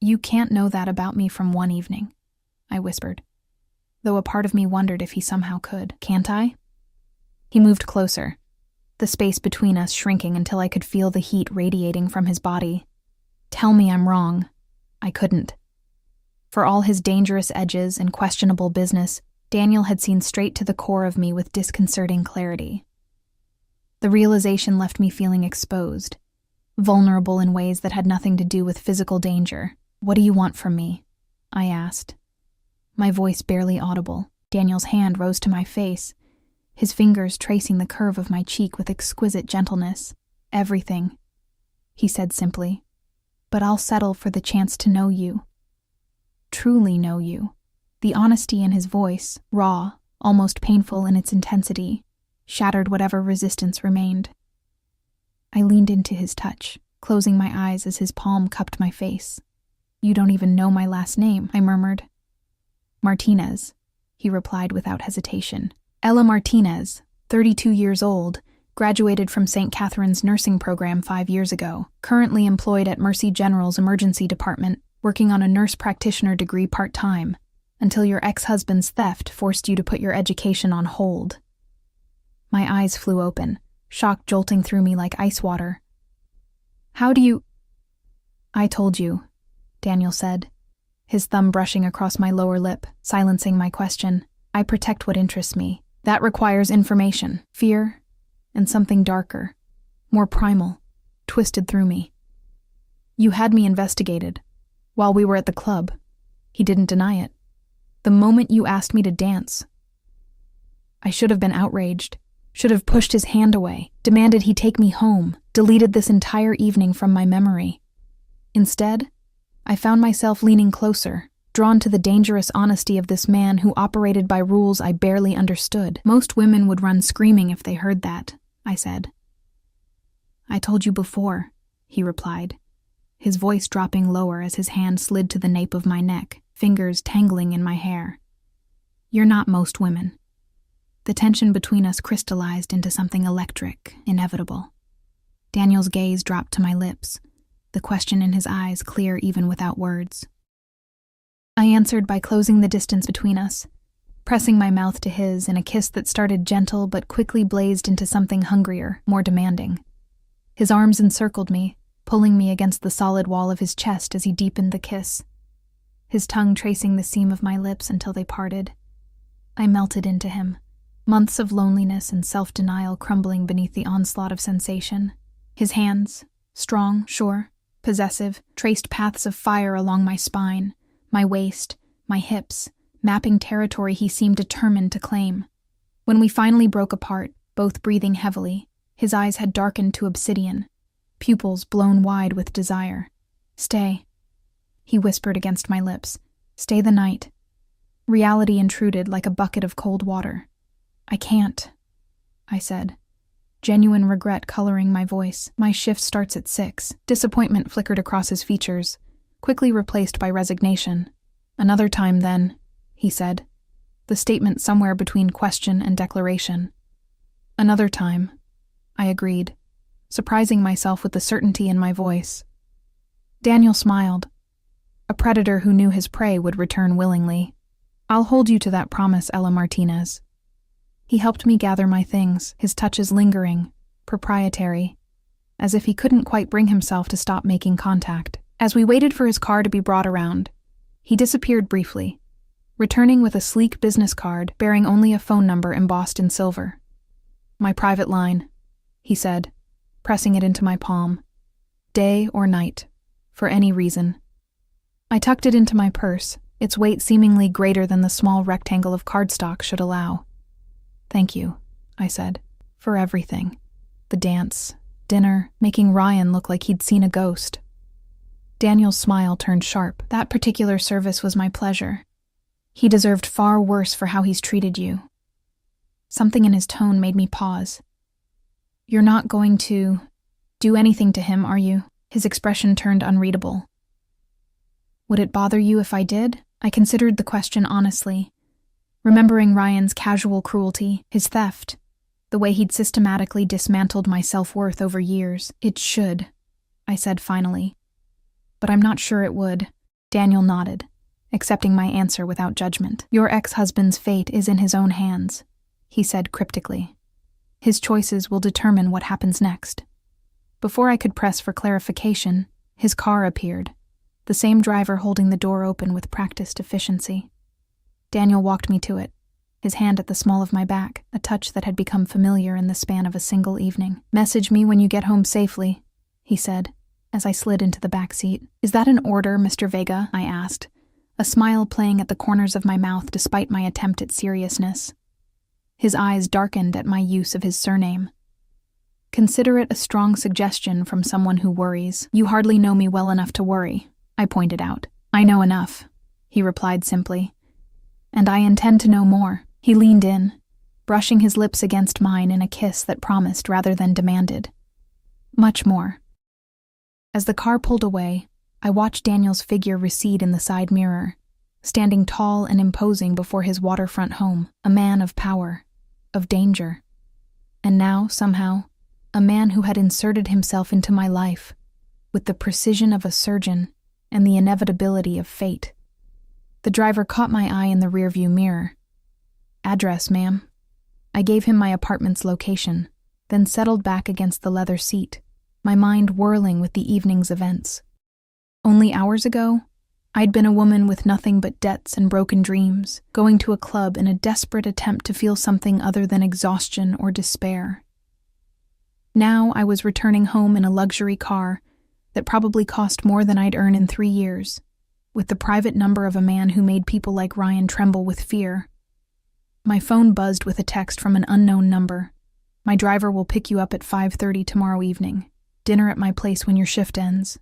You can't know that about me from one evening, I whispered, though a part of me wondered if he somehow could. Can't I? He moved closer, the space between us shrinking until I could feel the heat radiating from his body. Tell me I'm wrong. I couldn't. For all his dangerous edges and questionable business, Daniel had seen straight to the core of me with disconcerting clarity. The realization left me feeling exposed, vulnerable in ways that had nothing to do with physical danger. What do you want from me? I asked. My voice barely audible. Daniel's hand rose to my face, his fingers tracing the curve of my cheek with exquisite gentleness. Everything, he said simply. But I'll settle for the chance to know you. Truly know you. The honesty in his voice, raw, almost painful in its intensity, shattered whatever resistance remained. I leaned into his touch, closing my eyes as his palm cupped my face. You don't even know my last name, I murmured. Martinez, he replied without hesitation. Ella Martinez, 32 years old, graduated from St. Catherine's nursing program 5 years ago, currently employed at Mercy General's emergency department, working on a nurse practitioner degree part-time, until your ex-husband's theft forced you to put your education on hold. My eyes flew open, shock jolting through me like ice water. How do you... I told you, Daniel said, his thumb brushing across my lower lip, silencing my question. I protect what interests me. That requires information, fear, and something darker, more primal, twisted through me. You had me investigated. While we were at the club, he didn't deny it. The moment you asked me to dance, I should have been outraged, should have pushed his hand away, demanded he take me home, deleted this entire evening from my memory. Instead, I found myself leaning closer, drawn to the dangerous honesty of this man who operated by rules I barely understood. Most women would run screaming if they heard that, I said. I told you before, he replied, his voice dropping lower as his hand slid to the nape of my neck, fingers tangling in my hair. You're not most women. The tension between us crystallized into something electric, inevitable. Daniel's gaze dropped to my lips, the question in his eyes clear even without words. I answered by closing the distance between us, pressing my mouth to his in a kiss that started gentle but quickly blazed into something hungrier, more demanding. His arms encircled me, pulling me against the solid wall of his chest as he deepened the kiss, his tongue tracing the seam of my lips until they parted. I melted into him, months of loneliness and self-denial crumbling beneath the onslaught of sensation. His hands, strong, sure, possessive, traced paths of fire along my spine, my waist, my hips, mapping territory he seemed determined to claim. When we finally broke apart, both breathing heavily, his eyes had darkened to obsidian, pupils blown wide with desire. Stay, he whispered against my lips. Stay the night. Reality intruded like a bucket of cold water. I can't, I said, genuine regret coloring my voice. My shift starts at 6. Disappointment flickered across his features, quickly replaced by resignation. Another time, then, he said, the statement somewhere between question and declaration. Another time, I agreed, surprising myself with the certainty in my voice. Daniel smiled. A predator who knew his prey would return willingly. I'll hold you to that promise, Ella Martinez. He helped me gather my things, his touches lingering, proprietary, as if he couldn't quite bring himself to stop making contact. As we waited for his car to be brought around, he disappeared briefly, returning with a sleek business card bearing only a phone number embossed in silver. My private line, he said, pressing it into my palm. Day or night, for any reason. I tucked it into my purse, its weight seemingly greater than the small rectangle of cardstock should allow. Thank you, I said, for everything. The dance, dinner, making Ryan look like he'd seen a ghost. Daniel's smile turned sharp. That particular service was my pleasure. He deserved far worse for how he's treated you. Something in his tone made me pause. You're not going to do anything to him, are you? His expression turned unreadable. Would it bother you if I did? I considered the question honestly, remembering Ryan's casual cruelty, his theft, the way he'd systematically dismantled my self-worth over years. It should, I said finally. But I'm not sure it would. Daniel nodded, accepting my answer without judgment. Your ex-husband's fate is in his own hands, he said cryptically. His choices will determine what happens next. Before I could press for clarification, his car appeared, the same driver holding the door open with practiced efficiency. Daniel walked me to it, his hand at the small of my back, a touch that had become familiar in the span of a single evening. Message me when you get home safely, he said, as I slid into the back seat. Is that an order, Mr. Vega? I asked, a smile playing at the corners of my mouth despite my attempt at seriousness. His eyes darkened at my use of his surname. Consider it a strong suggestion from someone who worries. You hardly know me well enough to worry, I pointed out. I know enough, he replied simply. And I intend to know more. He leaned in, brushing his lips against mine in a kiss that promised rather than demanded. Much more. As the car pulled away, I watched Daniel's figure recede in the side mirror, standing tall and imposing before his waterfront home, a man of power, of danger. And now, somehow, a man who had inserted himself into my life, with the precision of a surgeon and the inevitability of fate. The driver caught my eye in the rearview mirror. Address, ma'am. I gave him my apartment's location, then settled back against the leather seat, my mind whirling with the evening's events. Only hours ago, I'd been a woman with nothing but debts and broken dreams, going to a club in a desperate attempt to feel something other than exhaustion or despair. Now I was returning home in a luxury car that probably cost more than I'd earn in 3 years, with the private number of a man who made people like Ryan tremble with fear. My phone buzzed with a text from an unknown number. My driver will pick you up at 5:30 tomorrow evening. Dinner at my place when your shift ends.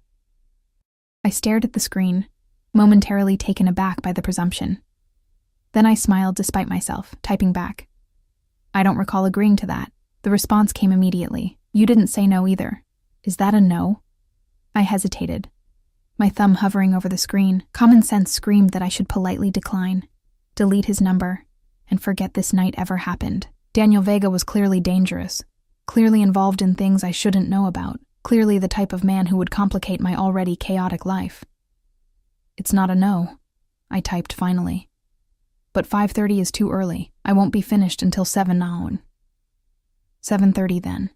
I stared at the screen, momentarily taken aback by the presumption. Then I smiled despite myself, typing back. I don't recall agreeing to that. The response came immediately. You didn't say no either. Is that a no? I hesitated, my thumb hovering over the screen. Common sense screamed that I should politely decline, delete his number, and forget this night ever happened. Daniel Vega was clearly dangerous, clearly involved in things I shouldn't know about, clearly the type of man who would complicate my already chaotic life. It's not a no, I typed finally. But 5:30 is too early. I won't be finished until 7 now. 7:30 then.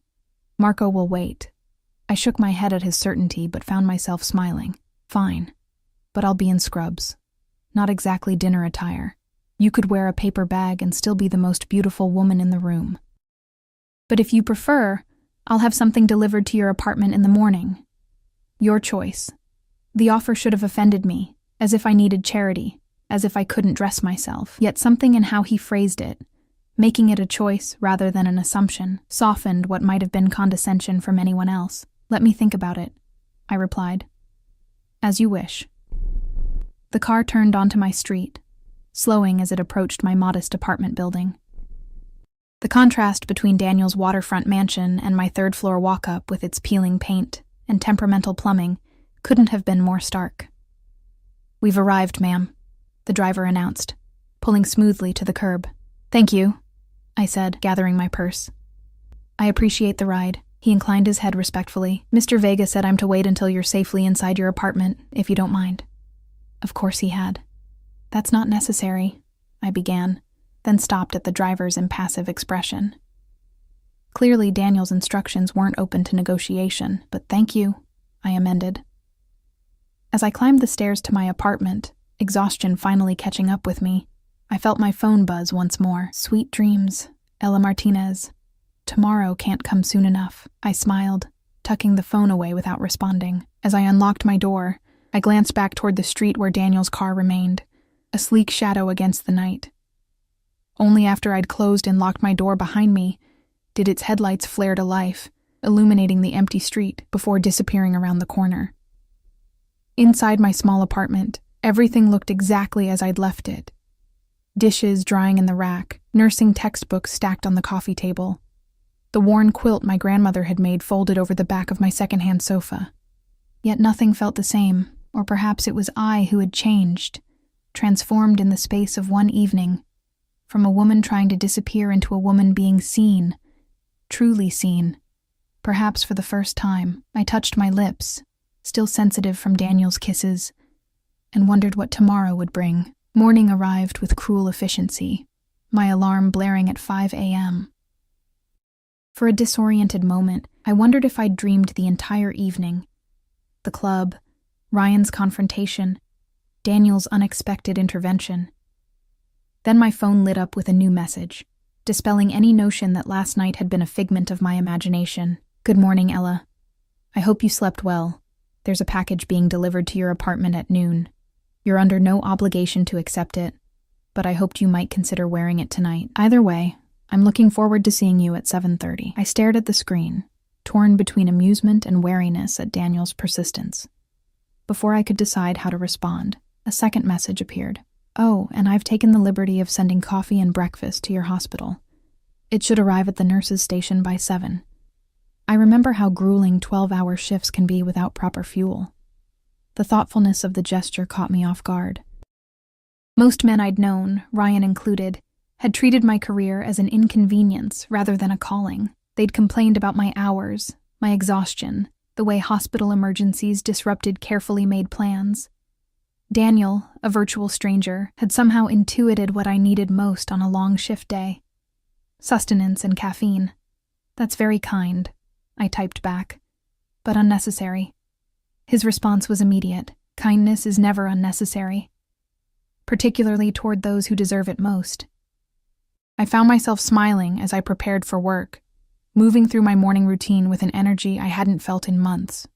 Marco will wait. I shook my head at his certainty but found myself smiling. Fine. But I'll be in scrubs. Not exactly dinner attire. You could wear a paper bag and still be the most beautiful woman in the room. But if you prefer, I'll have something delivered to your apartment in the morning. Your choice. The offer should have offended me, as if I needed charity, as if I couldn't dress myself. Yet something in how he phrased it, making it a choice rather than an assumption, softened what might have been condescension from anyone else. Let me think about it, I replied. As you wish. The car turned onto my street, slowing as it approached my modest apartment building. The contrast between Daniel's waterfront mansion and my third-floor walk-up with its peeling paint and temperamental plumbing couldn't have been more stark. We've arrived, ma'am, the driver announced, pulling smoothly to the curb. Thank you, I said, gathering my purse. I appreciate the ride. He inclined his head respectfully. Mr. Vega said I'm to wait until you're safely inside your apartment, if you don't mind. Of course he had. That's not necessary, I began, then stopped at the driver's impassive expression. Clearly, Daniel's instructions weren't open to negotiation, but thank you, I amended. As I climbed the stairs to my apartment, exhaustion finally catching up with me, I felt my phone buzz once more. Sweet dreams, Ella Martinez. Tomorrow can't come soon enough, I smiled, tucking the phone away without responding. As I unlocked my door, I glanced back toward the street where Daniel's car remained, a sleek shadow against the night. Only after I'd closed and locked my door behind me did its headlights flare to life, illuminating the empty street before disappearing around the corner. Inside my small apartment, everything looked exactly as I'd left it. Dishes drying in the rack, nursing textbooks stacked on the coffee table, the worn quilt my grandmother had made folded over the back of my secondhand sofa. Yet nothing felt the same, or perhaps it was I who had changed, transformed in the space of one evening, from a woman trying to disappear into a woman being seen, truly seen. Perhaps for the first time, I touched my lips, still sensitive from Daniel's kisses, and wondered what tomorrow would bring. Morning arrived with cruel efficiency, my alarm blaring at 5 a.m. For a disoriented moment, I wondered if I'd dreamed the entire evening. The club, Ryan's confrontation, Daniel's unexpected intervention. Then my phone lit up with a new message, dispelling any notion that last night had been a figment of my imagination. Good morning, Ella. I hope you slept well. There's a package being delivered to your apartment at noon. You're under no obligation to accept it, but I hoped you might consider wearing it tonight. Either way, I'm looking forward to seeing you at 7:30. I stared at the screen, torn between amusement and wariness at Daniel's persistence. Before I could decide how to respond, a second message appeared. Oh, and I've taken the liberty of sending coffee and breakfast to your hospital. It should arrive at the nurse's station by 7. I remember how grueling 12-hour shifts can be without proper fuel. The thoughtfulness of the gesture caught me off guard. Most men I'd known, Ryan included, had treated my career as an inconvenience rather than a calling. They'd complained about my hours, my exhaustion, the way hospital emergencies disrupted carefully made plans. Daniel, a virtual stranger, had somehow intuited what I needed most on a long shift day. Sustenance and caffeine. That's very kind, I typed back, but unnecessary. His response was immediate. Kindness is never unnecessary, particularly toward those who deserve it most. I found myself smiling as I prepared for work, moving through my morning routine with an energy I hadn't felt in months.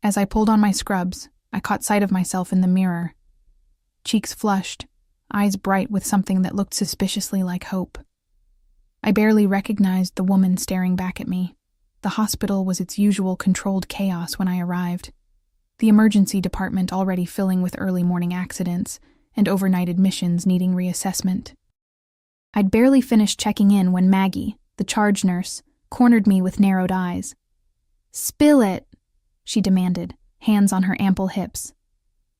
As I pulled on my scrubs, I caught sight of myself in the mirror. Cheeks flushed, eyes bright with something that looked suspiciously like hope. I barely recognized the woman staring back at me. The hospital was its usual controlled chaos when I arrived. The emergency department already filling with early morning accidents and overnight admissions needing reassessment. I'd barely finished checking in when Maggie, the charge nurse, cornered me with narrowed eyes. "Spill it," she demanded, hands on her ample hips.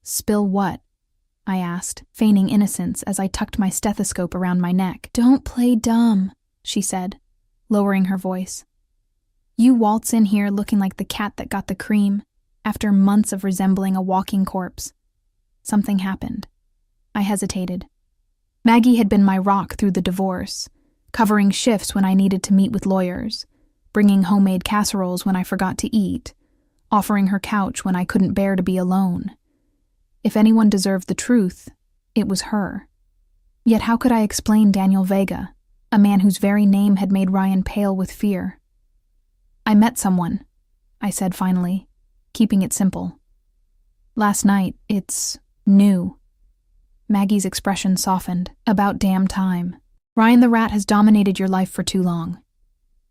"Spill what?" I asked, feigning innocence as I tucked my stethoscope around my neck. "Don't play dumb," she said, lowering her voice. "You waltz in here looking like the cat that got the cream, after months of resembling a walking corpse." Something happened. I hesitated. Maggie had been my rock through the divorce, covering shifts when I needed to meet with lawyers, bringing homemade casseroles when I forgot to eat, offering her couch when I couldn't bear to be alone. If anyone deserved the truth, it was her. Yet how could I explain Daniel Vega, a man whose very name had made Ryan pale with fear? "I met someone," I said finally, keeping it simple. "Last night, it's new." Maggie's expression softened. "About damn time. Ryan the Rat has dominated your life for too long.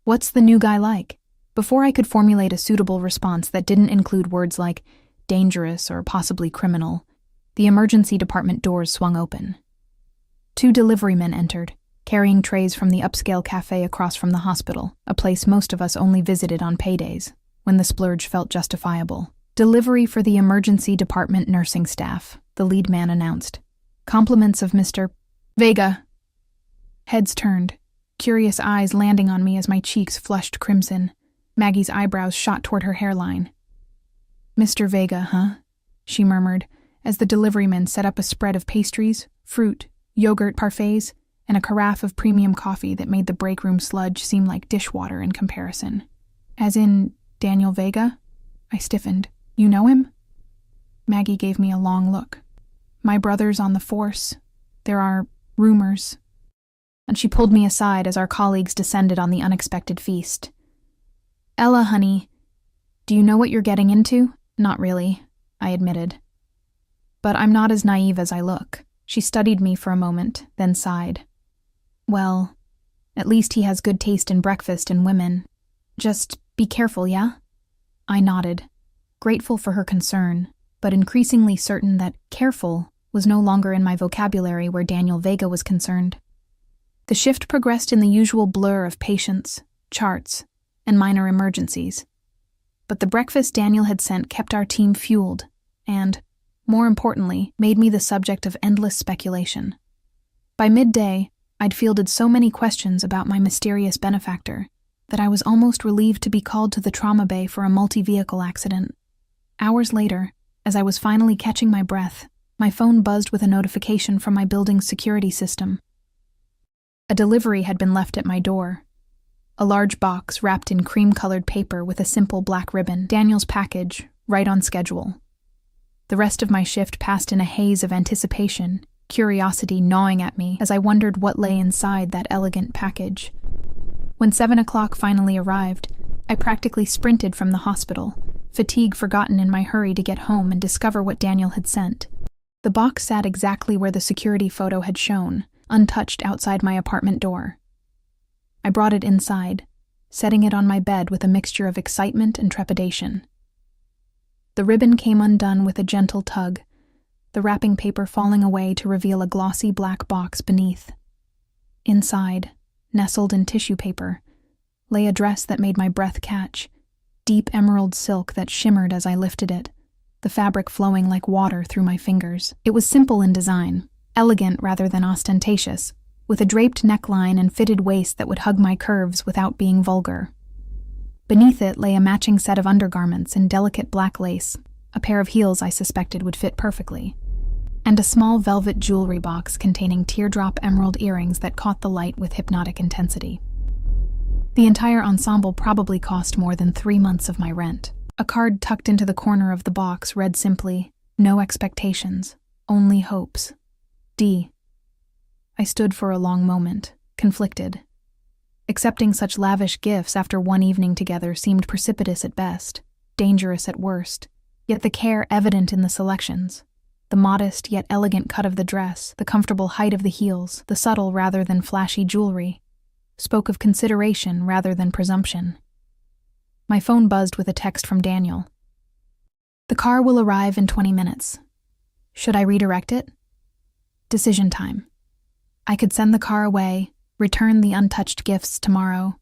What's the new guy like?" Before I could formulate a suitable response that didn't include words like dangerous or possibly criminal, the emergency department doors swung open. 2 deliverymen entered, carrying trays from the upscale cafe across from the hospital, a place most of us only visited on paydays, when the splurge felt justifiable. "Delivery for the emergency department nursing staff," the lead man announced. "Compliments of Mr. Vega." Heads turned, curious eyes landing on me as my cheeks flushed crimson. Maggie's eyebrows shot toward her hairline. "Mr. Vega, huh?" she murmured, as the deliveryman set up a spread of pastries, fruit, yogurt parfaits, and a carafe of premium coffee that made the break room sludge seem like dishwater in comparison. As in Daniel Vega? I stiffened. You know him? Maggie gave me a long look. My brother's on the force. There are rumors. And she pulled me aside as our colleagues descended on the unexpected feast. Ella, honey, do you know what you're getting into? Not really, I admitted. But I'm not as naive as I look. She studied me for a moment, then sighed. Well, at least he has good taste in breakfast and women. Just be careful, yeah? I nodded, grateful for her concern, but increasingly certain that careful was no longer in my vocabulary where Daniel Vega was concerned. The shift progressed in the usual blur of patients, charts, and minor emergencies. But the breakfast Daniel had sent kept our team fueled and, more importantly, made me the subject of endless speculation. By midday, I'd fielded so many questions about my mysterious benefactor that I was almost relieved to be called to the trauma bay for a multi-vehicle accident. Hours later, as I was finally catching my breath, my phone buzzed with a notification from my building's security system. A delivery had been left at my door. A large box wrapped in cream-colored paper with a simple black ribbon, Daniel's package, right on schedule. The rest of my shift passed in a haze of anticipation, curiosity gnawing at me as I wondered what lay inside that elegant package. When 7 o'clock finally arrived, I practically sprinted from the hospital, fatigue forgotten in my hurry to get home and discover what Daniel had sent. The box sat exactly where the security photo had shown, untouched outside my apartment door. I brought it inside, setting it on my bed with a mixture of excitement and trepidation. The ribbon came undone with a gentle tug, the wrapping paper falling away to reveal a glossy black box beneath. Inside, nestled in tissue paper, lay a dress that made my breath catch, deep emerald silk that shimmered as I lifted it, the fabric flowing like water through my fingers. It was simple in design, elegant rather than ostentatious, with a draped neckline and fitted waist that would hug my curves without being vulgar. Beneath it lay a matching set of undergarments in delicate black lace, a pair of heels I suspected would fit perfectly, and a small velvet jewelry box containing teardrop emerald earrings that caught the light with hypnotic intensity. The entire ensemble probably cost more than 3 months of my rent. A card tucked into the corner of the box read simply, "No expectations, only hopes. D." I stood for a long moment, conflicted. Accepting such lavish gifts after one evening together seemed precipitous at best, dangerous at worst, yet the care evident in the selections, the modest yet elegant cut of the dress, the comfortable height of the heels, the subtle rather than flashy jewelry, spoke of consideration rather than presumption. My phone buzzed with a text from Daniel. "The car will arrive in 20 minutes. Should I redirect it? Decision time. I could send the car away, return the untouched gifts tomorrow,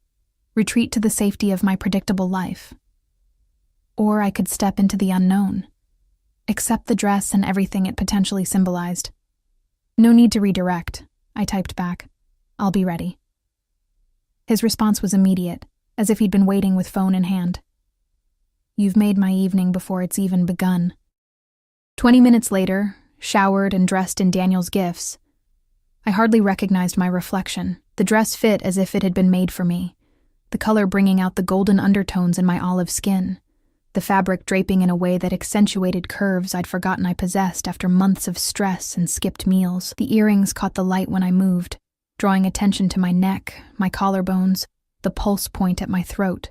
retreat to the safety of my predictable life. Or I could step into the unknown, accept the dress and everything it potentially symbolized. No need to redirect," I typed back. "I'll be ready." His response was immediate, as if he'd been waiting with phone in hand. "You've made my evening before it's even begun." 20 minutes later, showered and dressed in Daniel's gifts, I hardly recognized my reflection. The dress fit as if it had been made for me, the color bringing out the golden undertones in my olive skin, the fabric draping in a way that accentuated curves I'd forgotten I possessed after months of stress and skipped meals. The earrings caught the light when I moved, drawing attention to my neck, my collarbones, the pulse point at my throat.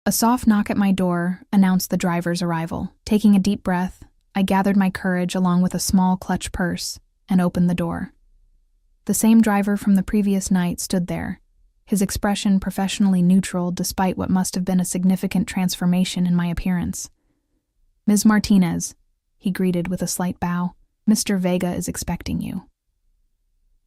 A soft knock at my door announced the driver's arrival. Taking a deep breath, I gathered my courage along with a small clutch purse and opened the door. The same driver from the previous night stood there, his expression professionally neutral despite what must have been a significant transformation in my appearance. "Ms. Martinez," he greeted with a slight bow, "Mr. Vega is expecting you."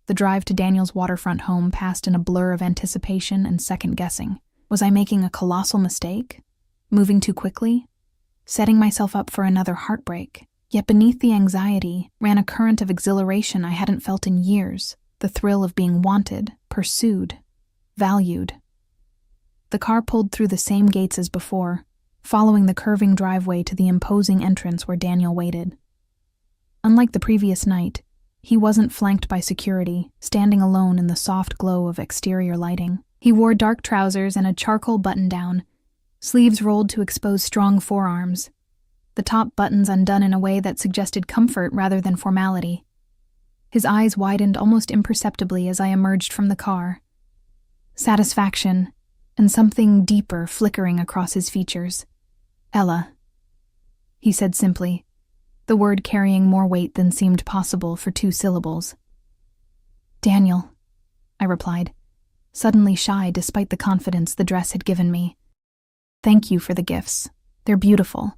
The drive to Daniel's waterfront home passed in a blur of anticipation and second-guessing. Was I making a colossal mistake? Moving too quickly? Setting myself up for another heartbreak? Yet beneath the anxiety ran a current of exhilaration I hadn't felt in years, the thrill of being wanted, pursued, valued. The car pulled through the same gates as before, following the curving driveway to the imposing entrance where Daniel waited. Unlike the previous night, he wasn't flanked by security, standing alone in the soft glow of exterior lighting. He wore dark trousers and a charcoal button-down, sleeves rolled to expose strong forearms, the top buttons undone in a way that suggested comfort rather than formality. His eyes widened almost imperceptibly as I emerged from the car. Satisfaction, and something deeper flickering across his features. "Ella," he said simply, the word carrying more weight than seemed possible for 2 syllables. "Daniel," I replied, suddenly shy despite the confidence the dress had given me. "Thank you for the gifts. They're beautiful.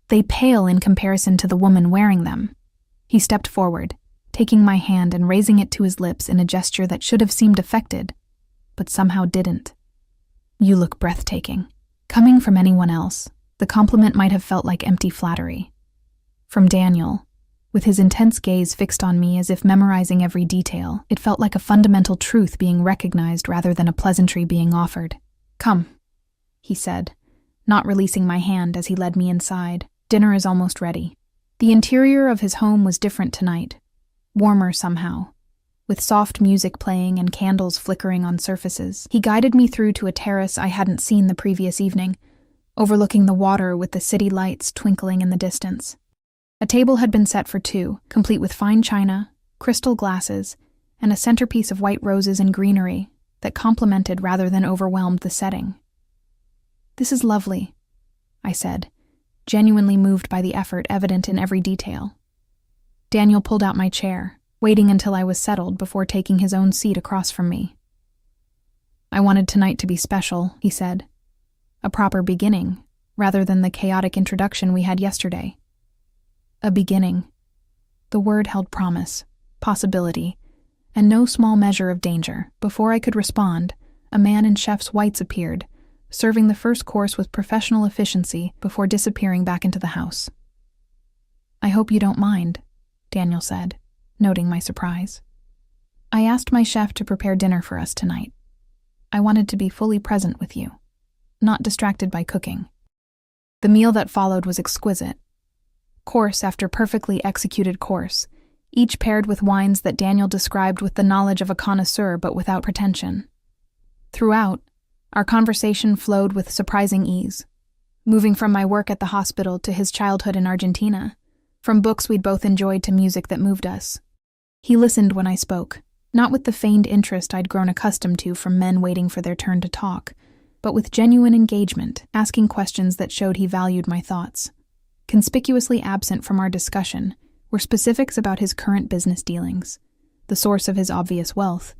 They pale in comparison to the woman wearing them." He stepped forward, taking my hand and raising it to his lips in a gesture that should have seemed affected, but somehow didn't. "You look breathtaking." Coming from anyone else, the compliment might have felt like empty flattery. From Daniel, with his intense gaze fixed on me as if memorizing every detail, it felt like a fundamental truth being recognized rather than a pleasantry being offered. "Come," he said, not releasing my hand as he led me inside. "Dinner is almost ready." The interior of his home was different tonight, warmer somehow, with soft music playing and candles flickering on surfaces. He guided me through to a terrace I hadn't seen the previous evening, overlooking the water with the city lights twinkling in the distance. A table had been set for 2, complete with fine china, crystal glasses, and a centerpiece of white roses and greenery that complemented rather than overwhelmed the setting. "This is lovely," I said, genuinely moved by the effort evident in every detail. Daniel pulled out my chair, waiting until I was settled before taking his own seat across from me. "I wanted tonight to be special," he said. "A proper beginning, rather than the chaotic introduction we had yesterday." A beginning. The word held promise, possibility, and no small measure of danger. Before I could respond, a man in chef's whites appeared, serving the first course with professional efficiency before disappearing back into the house. "I hope you don't mind," Daniel said, noting my surprise. "I asked my chef to prepare dinner for us tonight. I wanted to be fully present with you, not distracted by cooking." The meal that followed was exquisite. Course after perfectly executed course, each paired with wines that Daniel described with the knowledge of a connoisseur but without pretension. Throughout, our conversation flowed with surprising ease, moving from my work at the hospital to his childhood in Argentina, from books we'd both enjoyed to music that moved us. He listened when I spoke, not with the feigned interest I'd grown accustomed to from men waiting for their turn to talk, but with genuine engagement, asking questions that showed he valued my thoughts. Conspicuously absent from our discussion were specifics about his current business dealings, the source of his obvious wealth,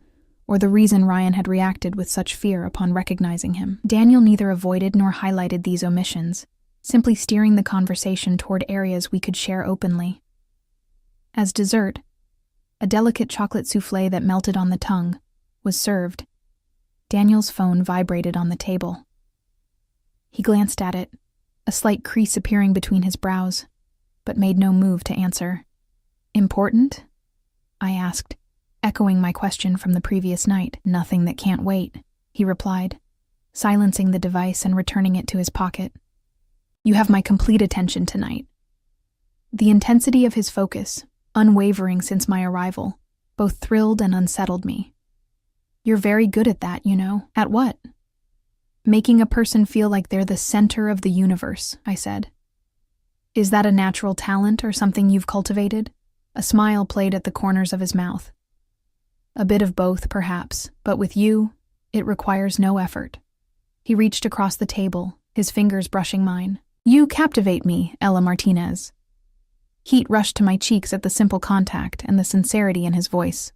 or the reason Ryan had reacted with such fear upon recognizing him. Daniel neither avoided nor highlighted these omissions, simply steering the conversation toward areas we could share openly. As dessert, a delicate chocolate soufflé that melted on the tongue was served. Daniel's phone vibrated on the table. He glanced at it, a slight crease appearing between his brows, but made no move to answer. "Important?" I asked, echoing my question from the previous night. "Nothing that can't wait," he replied, silencing the device and returning it to his pocket. "You have my complete attention tonight." The intensity of his focus, unwavering since my arrival, both thrilled and unsettled me. "You're very good at that, you know." "At what?" "Making a person feel like they're the center of the universe," I said. "Is that a natural talent or something you've cultivated?" A smile played at the corners of his mouth. "A bit of both, perhaps, but with you, it requires no effort." He reached across the table, his fingers brushing mine. "You captivate me, Ella Martinez." Heat rushed to my cheeks at the simple contact and the sincerity in his voice.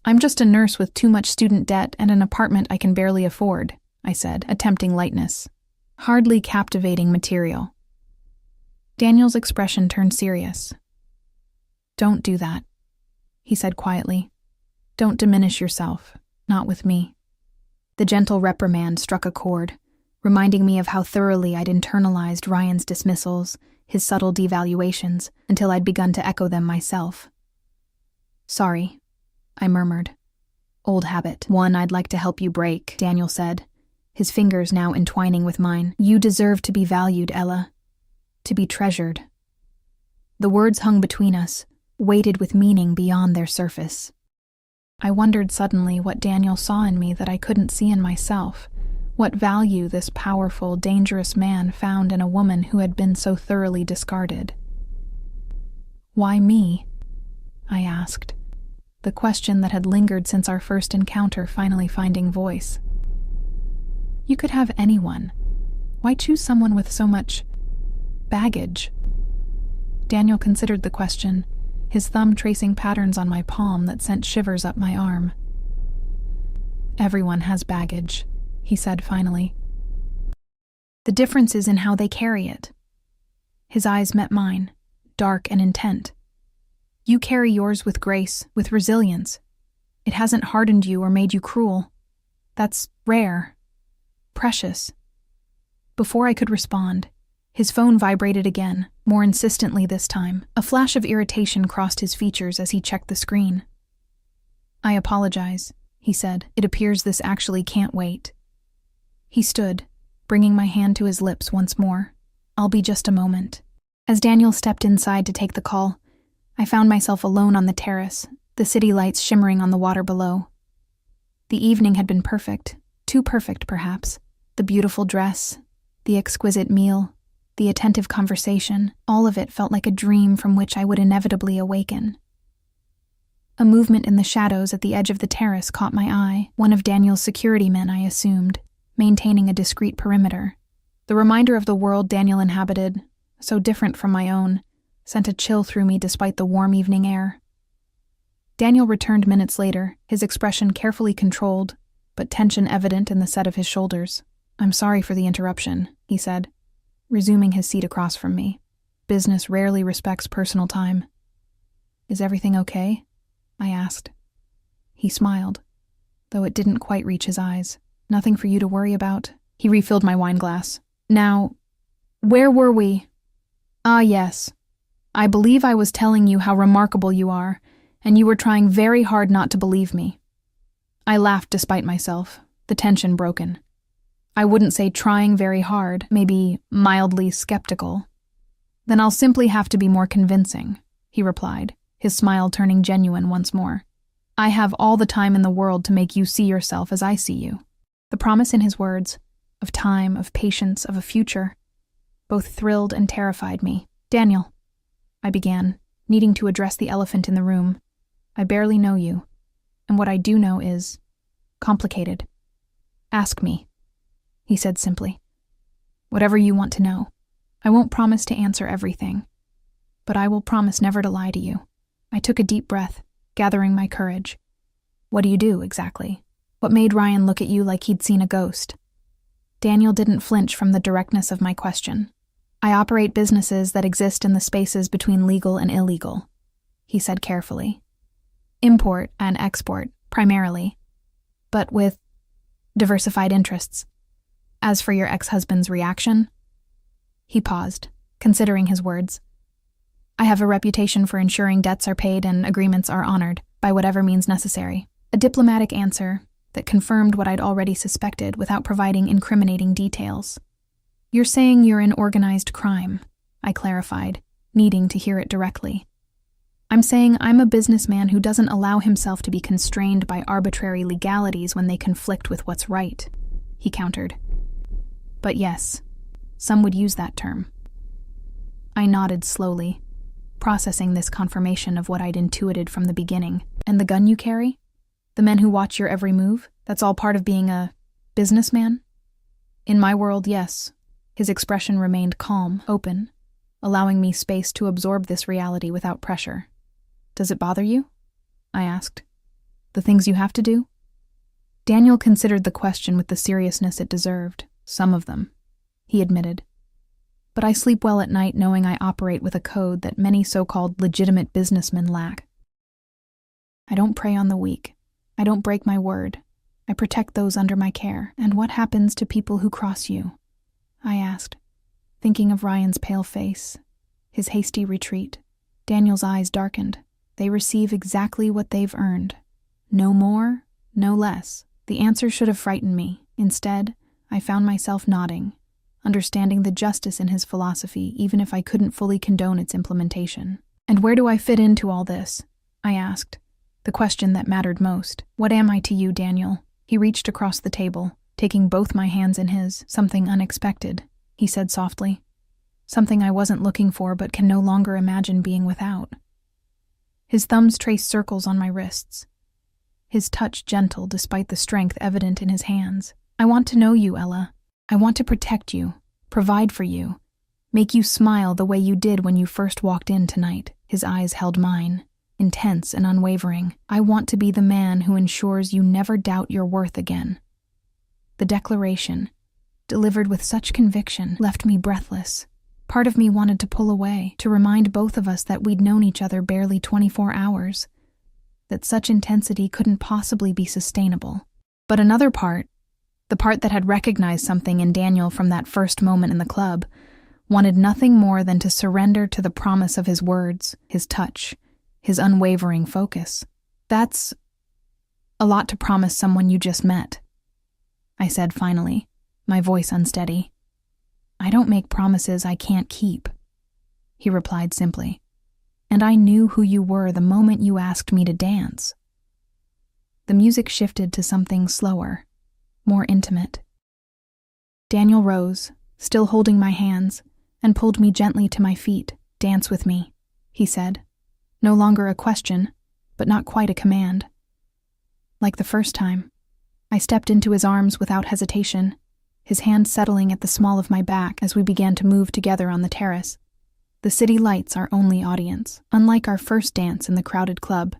"I'm just a nurse with too much student debt and an apartment I can barely afford," I said, attempting lightness. "Hardly captivating material." Daniel's expression turned serious. "Don't do that," he said quietly. "Don't diminish yourself, not with me." The gentle reprimand struck a chord, reminding me of how thoroughly I'd internalized Ryan's dismissals, his subtle devaluations, until I'd begun to echo them myself. "Sorry," I murmured. "Old habit. One I'd like to help you break," Daniel said, his fingers now entwining with mine. "You deserve to be valued, Ella. To be treasured." The words hung between us, weighted with meaning beyond their surface. I wondered suddenly what Daniel saw in me that I couldn't see in myself, what value this powerful, dangerous man found in a woman who had been so thoroughly discarded. "Why me?" I asked, the question that had lingered since our first encounter finally finding voice. "You could have anyone. Why choose someone with so much baggage?" Daniel considered the question, his thumb tracing patterns on my palm that sent shivers up my arm. "Everyone has baggage," he said finally. "The difference is in how they carry it." His eyes met mine, dark and intent. "You carry yours with grace, with resilience. It hasn't hardened you or made you cruel. That's rare. Precious." Before I could respond, his phone vibrated again, more insistently this time. A flash of irritation crossed his features as he checked the screen. "I apologize," he said. "It appears this actually can't wait." He stood, bringing my hand to his lips once more. "I'll be just a moment." As Daniel stepped inside to take the call, I found myself alone on the terrace, the city lights shimmering on the water below. The evening had been perfect, too perfect perhaps. The beautiful dress, the exquisite meal, the attentive conversation, all of it felt like a dream from which I would inevitably awaken. A movement in the shadows at the edge of the terrace caught my eye, one of Daniel's security men, I assumed, maintaining a discreet perimeter. The reminder of the world Daniel inhabited, so different from my own, sent a chill through me despite the warm evening air. Daniel returned minutes later, his expression carefully controlled, but tension evident in the set of his shoulders. "I'm sorry for the interruption," he said, resuming his seat across from me. "Business rarely respects personal time." "Is everything okay?" I asked. He smiled, though it didn't quite reach his eyes. "Nothing for you to worry about." He refilled my wine glass. "Now, where were we? Ah, yes. I believe I was telling you how remarkable you are, and you were trying very hard not to believe me." I laughed despite myself, the tension broken. "I wouldn't say trying very hard, maybe mildly skeptical." "Then I'll simply have to be more convincing," he replied, his smile turning genuine once more. "I have all the time in the world to make you see yourself as I see you." The promise in his words, of time, of patience, of a future, both thrilled and terrified me. "Daniel," I began, needing to address the elephant in the room. "I barely know you, and what I do know is complicated. Ask me," he said simply. "Whatever you want to know. I won't promise to answer everything, but I will promise never to lie to you." I took a deep breath, gathering my courage. "What do you do, exactly? What made Ryan look at you like he'd seen a ghost?" Daniel didn't flinch from the directness of my question. "I operate businesses that exist in the spaces between legal and illegal," he said carefully. "Import and export, primarily, but with diversified interests. As for your ex-husband's reaction..." He paused, considering his words. "I have a reputation for ensuring debts are paid and agreements are honored, by whatever means necessary." A diplomatic answer that confirmed what I'd already suspected without providing incriminating details. "You're saying you're in organized crime," I clarified, needing to hear it directly. "I'm saying I'm a businessman who doesn't allow himself to be constrained by arbitrary legalities when they conflict with what's right," he countered. "But yes, some would use that term." I nodded slowly, processing this confirmation of what I'd intuited from the beginning. "And the gun you carry? The men who watch your every move? That's all part of being a businessman?" "In my world, yes." His expression remained calm, open, allowing me space to absorb this reality without pressure. "Does it bother you?" I asked. "The things you have to do?" Daniel considered the question with the seriousness it deserved. "Some of them," he admitted. "But I sleep well at night knowing I operate with a code that many so-called legitimate businessmen lack. I don't prey on the weak. I don't break my word. I protect those under my care." "And what happens to people who cross you?" I asked, thinking of Ryan's pale face, his hasty retreat. Daniel's eyes darkened. "They receive exactly what they've earned. No more, no less." The answer should have frightened me. Instead, I found myself nodding, understanding the justice in his philosophy even if I couldn't fully condone its implementation. "And where do I fit into all this?" I asked, the question that mattered most. "What am I to you, Daniel?" He reached across the table, taking both my hands in his. "Something unexpected," he said softly. "Something I wasn't looking for but can no longer imagine being without." His thumbs traced circles on my wrists, his touch gentle despite the strength evident in his hands. "I want to know you, Ella. I want to protect you, provide for you, make you smile the way you did when you first walked in tonight." His eyes held mine, intense and unwavering. "I want to be the man who ensures you never doubt your worth again." The declaration, delivered with such conviction, left me breathless. Part of me wanted to pull away, to remind both of us that we'd known each other barely 24 hours, that such intensity couldn't possibly be sustainable. But another part, the part that had recognized something in Daniel from that first moment in the club, wanted nothing more than to surrender to the promise of his words, his touch, his unwavering focus. "That's a lot to promise someone you just met," I said finally, my voice unsteady. "I don't make promises I can't keep," he replied simply. "And I knew who you were the moment you asked me to dance." The music shifted to something slower, more intimate. Daniel rose, still holding my hands, and pulled me gently to my feet. "Dance with me," he said. No longer a question, but not quite a command. Like the first time, I stepped into his arms without hesitation, his hand settling at the small of my back as we began to move together on the terrace. The city lights our only audience. Unlike our first dance in the crowded club,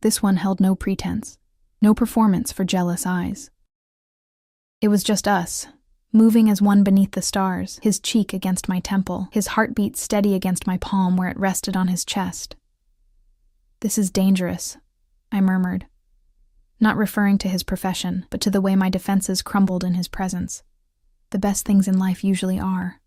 this one held no pretense, no performance for jealous eyes. It was just us, moving as one beneath the stars, his cheek against my temple, his heartbeat steady against my palm where it rested on his chest. "This is dangerous," I murmured, not referring to his profession, but to the way my defenses crumbled in his presence. "The best things in life usually are,"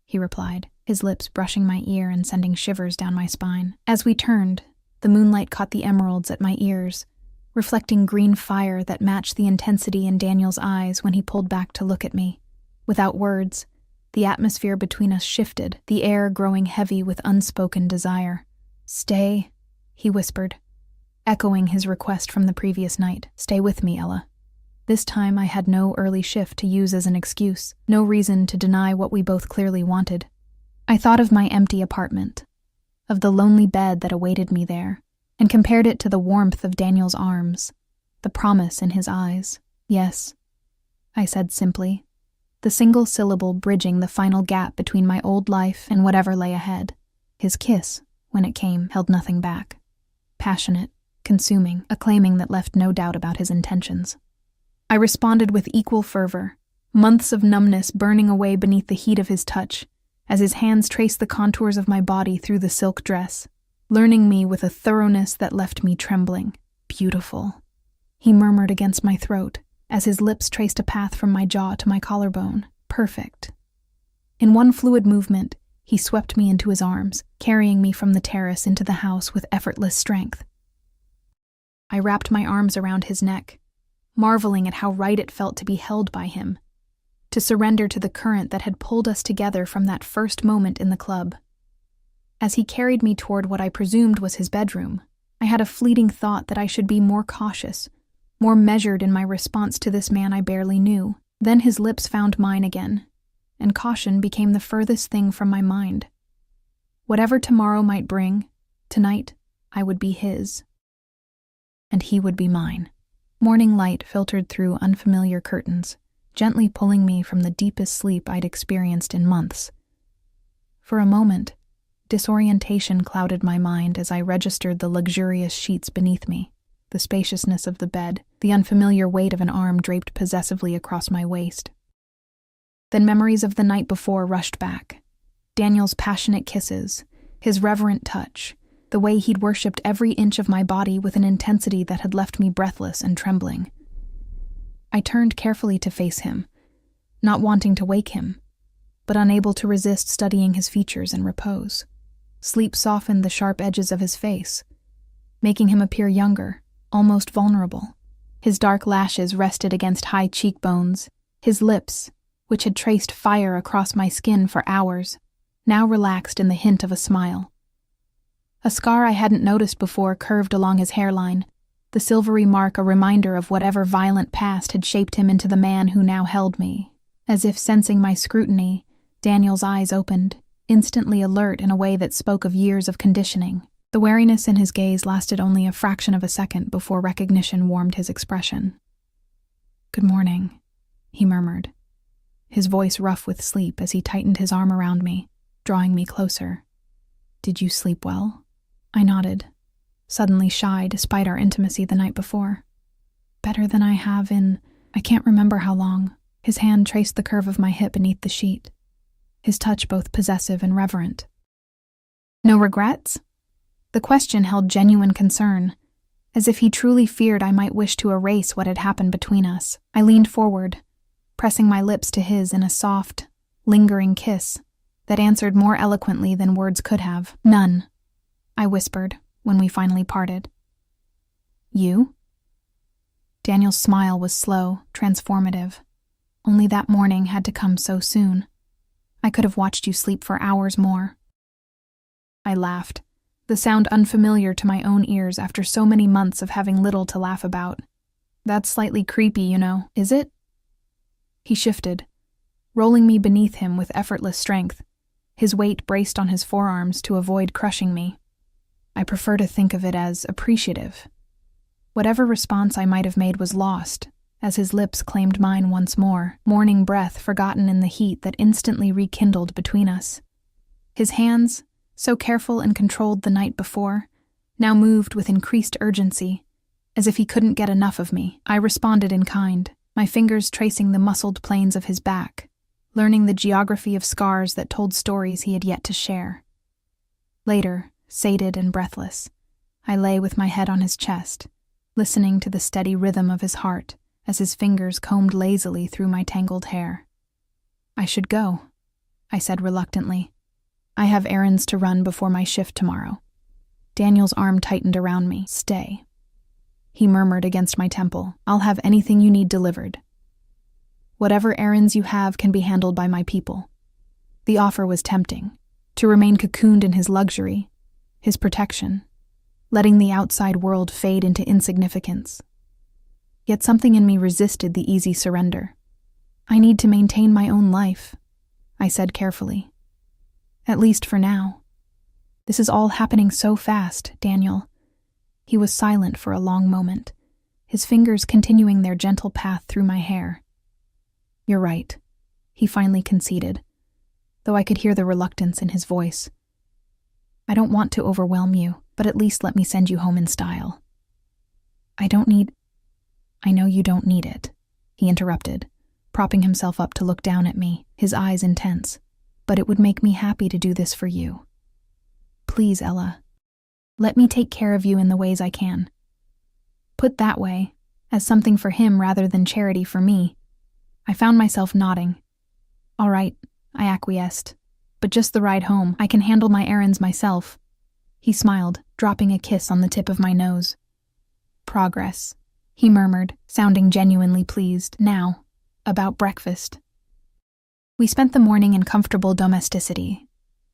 he replied, his lips brushing my ear and sending shivers down my spine. As we turned, the moonlight caught the emeralds at my ears, reflecting green fire that matched the intensity in Daniel's eyes when he pulled back to look at me. Without words, the atmosphere between us shifted, the air growing heavy with unspoken desire. "Stay," he whispered, echoing his request from the previous night. "Stay with me, Ella." This time I had no early shift to use as an excuse, no reason to deny what we both clearly wanted. I thought of my empty apartment, of the lonely bed that awaited me there, and compared it to the warmth of Daniel's arms, the promise in his eyes. "Yes," I said simply, the single syllable bridging the final gap between my old life and whatever lay ahead. His kiss, when it came, held nothing back. Passionate, consuming, a claiming that left no doubt about his intentions. I responded with equal fervor, months of numbness burning away beneath the heat of his touch, as his hands traced the contours of my body through the silk dress, learning me with a thoroughness that left me trembling. "Beautiful," he murmured against my throat, as his lips traced a path from my jaw to my collarbone. "Perfect." In one fluid movement, he swept me into his arms, carrying me from the terrace into the house with effortless strength. I wrapped my arms around his neck, marveling at how right it felt to be held by him, to surrender to the current that had pulled us together from that first moment in the club. As he carried me toward what I presumed was his bedroom, I had a fleeting thought that I should be more cautious, more measured in my response to this man I barely knew. Then his lips found mine again, and caution became the furthest thing from my mind. Whatever tomorrow might bring, tonight I would be his, and he would be mine. Morning light filtered through unfamiliar curtains, gently pulling me from the deepest sleep I'd experienced in months. For a moment, disorientation clouded my mind as I registered the luxurious sheets beneath me, the spaciousness of the bed, the unfamiliar weight of an arm draped possessively across my waist. Then memories of the night before rushed back. Daniel's passionate kisses, his reverent touch, the way he'd worshipped every inch of my body with an intensity that had left me breathless and trembling. I turned carefully to face him, not wanting to wake him, but unable to resist studying his features in repose. Sleep softened the sharp edges of his face, making him appear younger, almost vulnerable. His dark lashes rested against high cheekbones, his lips, which had traced fire across my skin for hours, now relaxed in the hint of a smile. A scar I hadn't noticed before curved along his hairline, the silvery mark a reminder of whatever violent past had shaped him into the man who now held me. As if sensing my scrutiny, Daniel's eyes opened, instantly alert in a way that spoke of years of conditioning. The wariness in his gaze lasted only a fraction of a second before recognition warmed his expression. "Good morning," he murmured, his voice rough with sleep as he tightened his arm around me, drawing me closer. "Did you sleep well?" I nodded, suddenly shy despite our intimacy the night before. "Better than I have in, I can't remember how long." His hand traced the curve of my hip beneath the sheet, his touch both possessive and reverent. "No regrets?" The question held genuine concern, as if he truly feared I might wish to erase what had happened between us. I leaned forward, pressing my lips to his in a soft, lingering kiss that answered more eloquently than words could have. "None," I whispered when we finally parted. "You?" Daniel's smile was slow, transformative. Only that morning had to come so soon. I could have watched you sleep for hours more. I laughed, the sound unfamiliar to my own ears after so many months of having little to laugh about. "That's slightly creepy, you know, is it?" He shifted, rolling me beneath him with effortless strength, his weight braced on his forearms to avoid crushing me. I prefer to think of it as appreciative. Whatever response I might have made was lost, as his lips claimed mine once more, morning breath forgotten in the heat that instantly rekindled between us. His hands, so careful and controlled the night before, now moved with increased urgency, as if he couldn't get enough of me. I responded in kind, my fingers tracing the muscled planes of his back, learning the geography of scars that told stories he had yet to share. Later, sated and breathless, I lay with my head on his chest, listening to the steady rhythm of his heart as his fingers combed lazily through my tangled hair. "I should go," I said reluctantly. "I have errands to run before my shift tomorrow." Daniel's arm tightened around me. "Stay," he murmured against my temple. "I'll have anything you need delivered. Whatever errands you have can be handled by my people." The offer was tempting, to remain cocooned in his luxury, his protection, letting the outside world fade into insignificance. Yet something in me resisted the easy surrender. "I need to maintain my own life," I said carefully. "At least for now. This is all happening so fast, Daniel." He was silent for a long moment, his fingers continuing their gentle path through my hair. "You're right," he finally conceded, though I could hear the reluctance in his voice. "I don't want to overwhelm you, but at least let me send you home in style." I know you don't need it," he interrupted, propping himself up to look down at me, his eyes intense. "But it would make me happy to do this for you. Please, Ella, let me take care of you in the ways I can." Put that way, as something for him rather than charity for me, I found myself nodding. "All right," I acquiesced, "but just the ride home. I can handle my errands myself." He smiled, dropping a kiss on the tip of my nose. "Progress," he murmured, sounding genuinely pleased. "Now, about breakfast." We spent the morning in comfortable domesticity,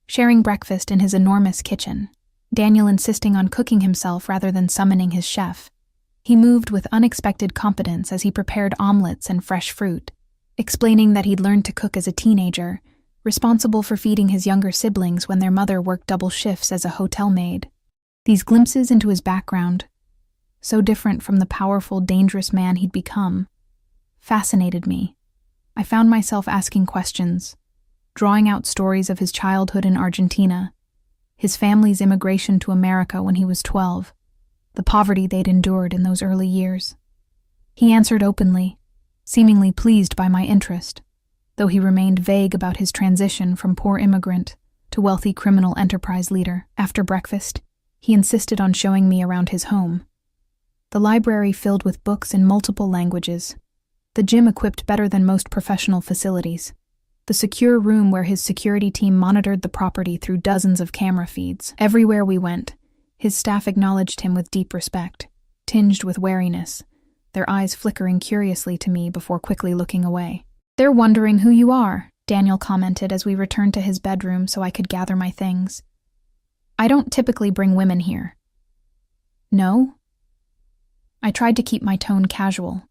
sharing breakfast in his enormous kitchen, Daniel insisting on cooking himself rather than summoning his chef. He moved with unexpected competence as he prepared omelets and fresh fruit, explaining that he'd learned to cook as a teenager, responsible for feeding his younger siblings when their mother worked double shifts as a hotel maid. These glimpses into his background, so different from the powerful, dangerous man he'd become, fascinated me. I found myself asking questions, drawing out stories of his childhood in Argentina, his family's immigration to America when he was 12, the poverty they'd endured in those early years. He answered openly, seemingly pleased by my interest, though he remained vague about his transition from poor immigrant to wealthy criminal enterprise leader. After breakfast, he insisted on showing me around his home. The library filled with books in multiple languages, the gym equipped better than most professional facilities, the secure room where his security team monitored the property through dozens of camera feeds. Everywhere we went, his staff acknowledged him with deep respect, tinged with wariness, their eyes flickering curiously to me before quickly looking away. "They're wondering who you are," Daniel commented as we returned to his bedroom so I could gather my things. "I don't typically bring women here." "No?" I tried to keep my tone casual,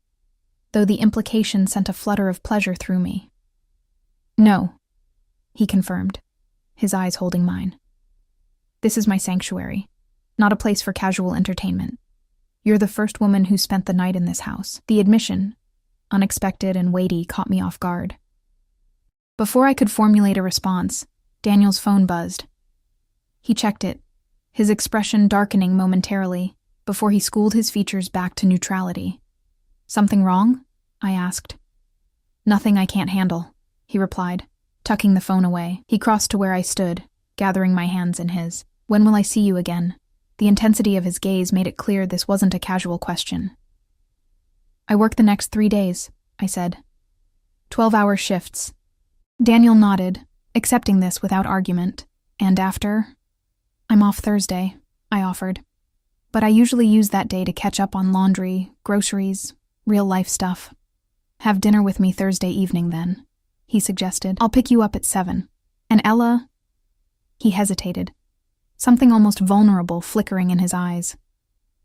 though the implication sent a flutter of pleasure through me. "No," he confirmed, his eyes holding mine. "This is my sanctuary, not a place for casual entertainment. You're the first woman who spent the night in this house." The admission, unexpected and weighty, caught me off guard. Before I could formulate a response, Daniel's phone buzzed. He checked it, his expression darkening momentarily, before he schooled his features back to neutrality. "Something wrong?" I asked. "Nothing I can't handle," he replied, tucking the phone away. He crossed to where I stood, gathering my hands in his. "When will I see you again?" The intensity of his gaze made it clear this wasn't a casual question. "I work the next 3 days," I said. 12-hour shifts. Daniel nodded, accepting this without argument. "And after?" "I'm off Thursday," I offered. "But I usually use that day to catch up on laundry, groceries, real-life stuff." "Have dinner with me Thursday evening, then," he suggested. "I'll pick you up at 7. And Ella?" He hesitated, something almost vulnerable flickering in his eyes.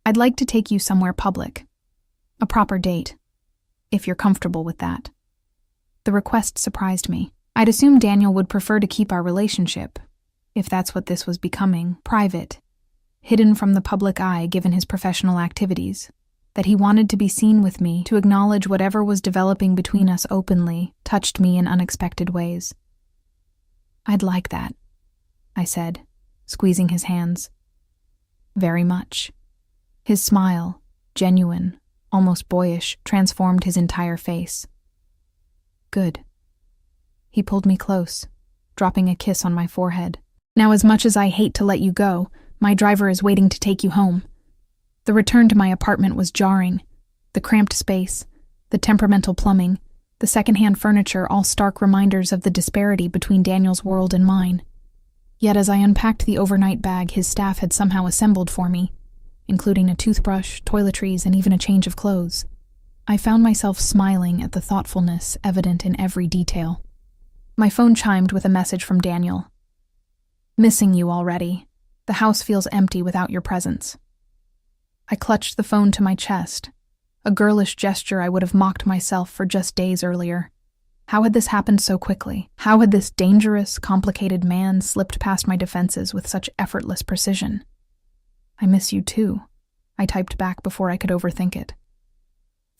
"I'd like to take you somewhere public. A proper date, if you're comfortable with that." The request surprised me. I'd assumed Daniel would prefer to keep our relationship, if that's what this was becoming, private, hidden from the public eye given his professional activities, that he wanted to be seen with me, to acknowledge whatever was developing between us openly, touched me in unexpected ways. "I'd like that," I said, squeezing his hands. "Very much." His smile, genuine, almost boyish, transformed his entire face. "Good." He pulled me close, dropping a kiss on my forehead. "Now, as much as I hate to let you go, my driver is waiting to take you home." The return to my apartment was jarring. The cramped space, the temperamental plumbing, the secondhand furniture, all stark reminders of the disparity between Daniel's world and mine. Yet as I unpacked the overnight bag his staff had somehow assembled for me, including a toothbrush, toiletries, and even a change of clothes, I found myself smiling at the thoughtfulness evident in every detail. My phone chimed with a message from Daniel. "Missing you already. The house feels empty without your presence." I clutched the phone to my chest, a girlish gesture I would have mocked myself for just days earlier. How had this happened so quickly? How had this dangerous, complicated man slipped past my defenses with such effortless precision? "I miss you too," I typed back before I could overthink it.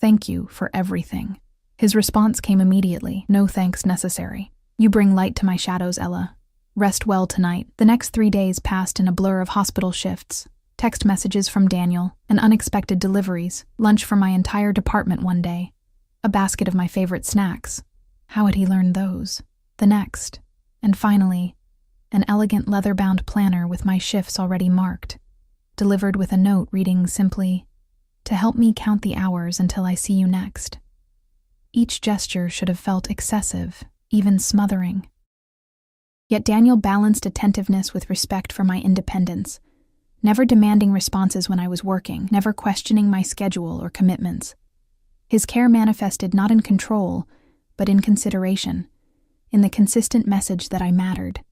"Thank you for everything." His response came immediately, no thanks necessary. "You bring light to my shadows, Ella. Rest well tonight." The next 3 days passed in a blur of hospital shifts, text messages from Daniel, and unexpected deliveries, lunch for my entire department one day, a basket of my favorite snacks. How had he learned those? The next, and finally, an elegant leather-bound planner with my shifts already marked, delivered with a note reading simply, "To help me count the hours until I see you next." Each gesture should have felt excessive, even smothering. Yet Daniel balanced attentiveness with respect for my independence, never demanding responses when I was working, never questioning my schedule or commitments. His care manifested not in control, but in consideration, in the consistent message that I mattered,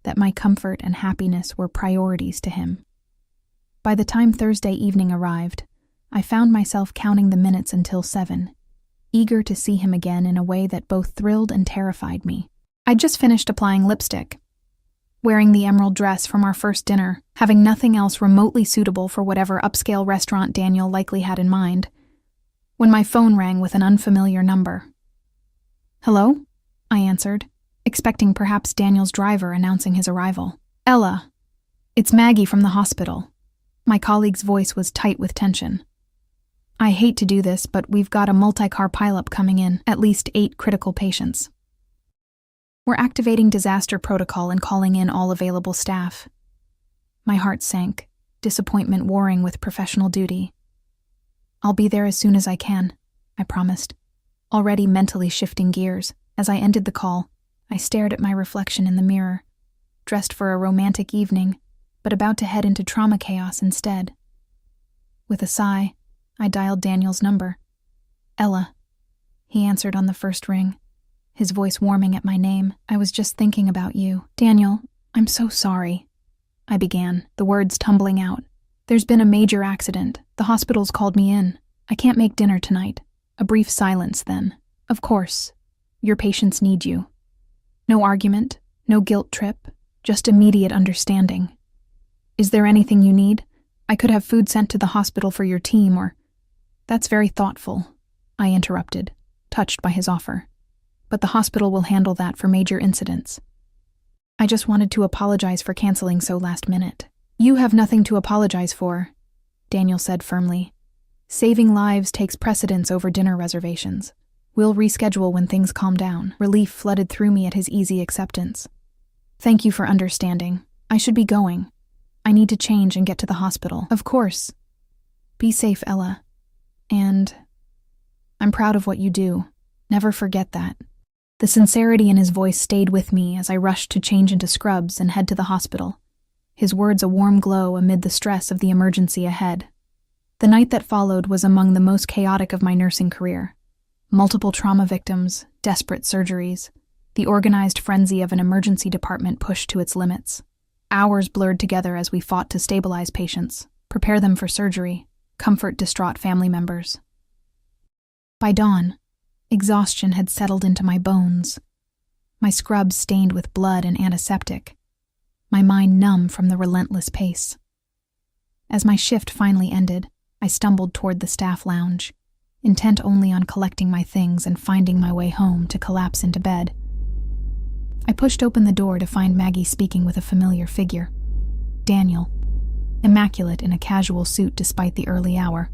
that my comfort and happiness were priorities to him. By the time Thursday evening arrived, I found myself counting the minutes until 7, eager to see him again in a way that both thrilled and terrified me. I'd just finished applying lipstick, wearing the emerald dress from our first dinner, having nothing else remotely suitable for whatever upscale restaurant Daniel likely had in mind, when my phone rang with an unfamiliar number. "Hello?" I answered, expecting perhaps Daniel's driver announcing his arrival. "Ella, it's Maggie from the hospital." My colleague's voice was tight with tension. "I hate to do this, but we've got a multi-car pileup coming in, at least 8 critical patients. We're activating disaster protocol and calling in all available staff." My heart sank, disappointment warring with professional duty. "I'll be there as soon as I can," I promised, already mentally shifting gears. As I ended the call, I stared at my reflection in the mirror, dressed for a romantic evening, but about to head into trauma chaos instead. With a sigh, I dialed Daniel's number. "Ella," he answered on the first ring. his voice warming at my name. "I was just thinking about you. Daniel, I'm so sorry," I began, the words tumbling out. "There's been a major accident. The hospital's called me in. I can't make dinner tonight." A brief silence then. "Of course. Your patients need you." No argument, no guilt trip, just immediate understanding. "Is there anything you need? I could have food sent to the hospital for your team or—" "That's very thoughtful," I interrupted, touched by his offer. "But the hospital will handle that for major incidents. I just wanted to apologize for canceling so last minute." "You have nothing to apologize for," Daniel said firmly. "Saving lives takes precedence over dinner reservations. We'll reschedule when things calm down." Relief flooded through me at his easy acceptance. "Thank you for understanding. I should be going. I need to change and get to the hospital." "Of course. Be safe, Ella. And I'm proud of what you do. Never forget that." The sincerity in his voice stayed with me as I rushed to change into scrubs and head to the hospital, his words a warm glow amid the stress of the emergency ahead. The night that followed was among the most chaotic of my nursing career. Multiple trauma victims, desperate surgeries, the organized frenzy of an emergency department pushed to its limits. Hours blurred together as we fought to stabilize patients, prepare them for surgery, comfort distraught family members. By dawn, exhaustion had settled into my bones, my scrubs stained with blood and antiseptic, my mind numb from the relentless pace. As my shift finally ended, I stumbled toward the staff lounge, intent only on collecting my things and finding my way home to collapse into bed. I pushed open the door to find Maggie speaking with a familiar figure. Daniel, immaculate in a casual suit despite the early hour,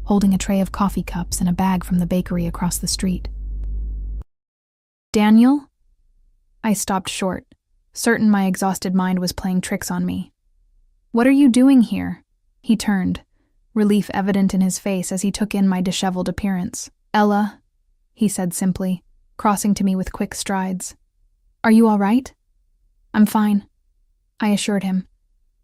holding a tray of coffee cups and a bag from the bakery across the street. "Daniel?" I stopped short, certain my exhausted mind was playing tricks on me. "What are you doing here?" He turned, relief evident in his face as he took in my disheveled appearance. "Ella," he said simply, crossing to me with quick strides. "Are you all right?" "I'm fine," I assured him,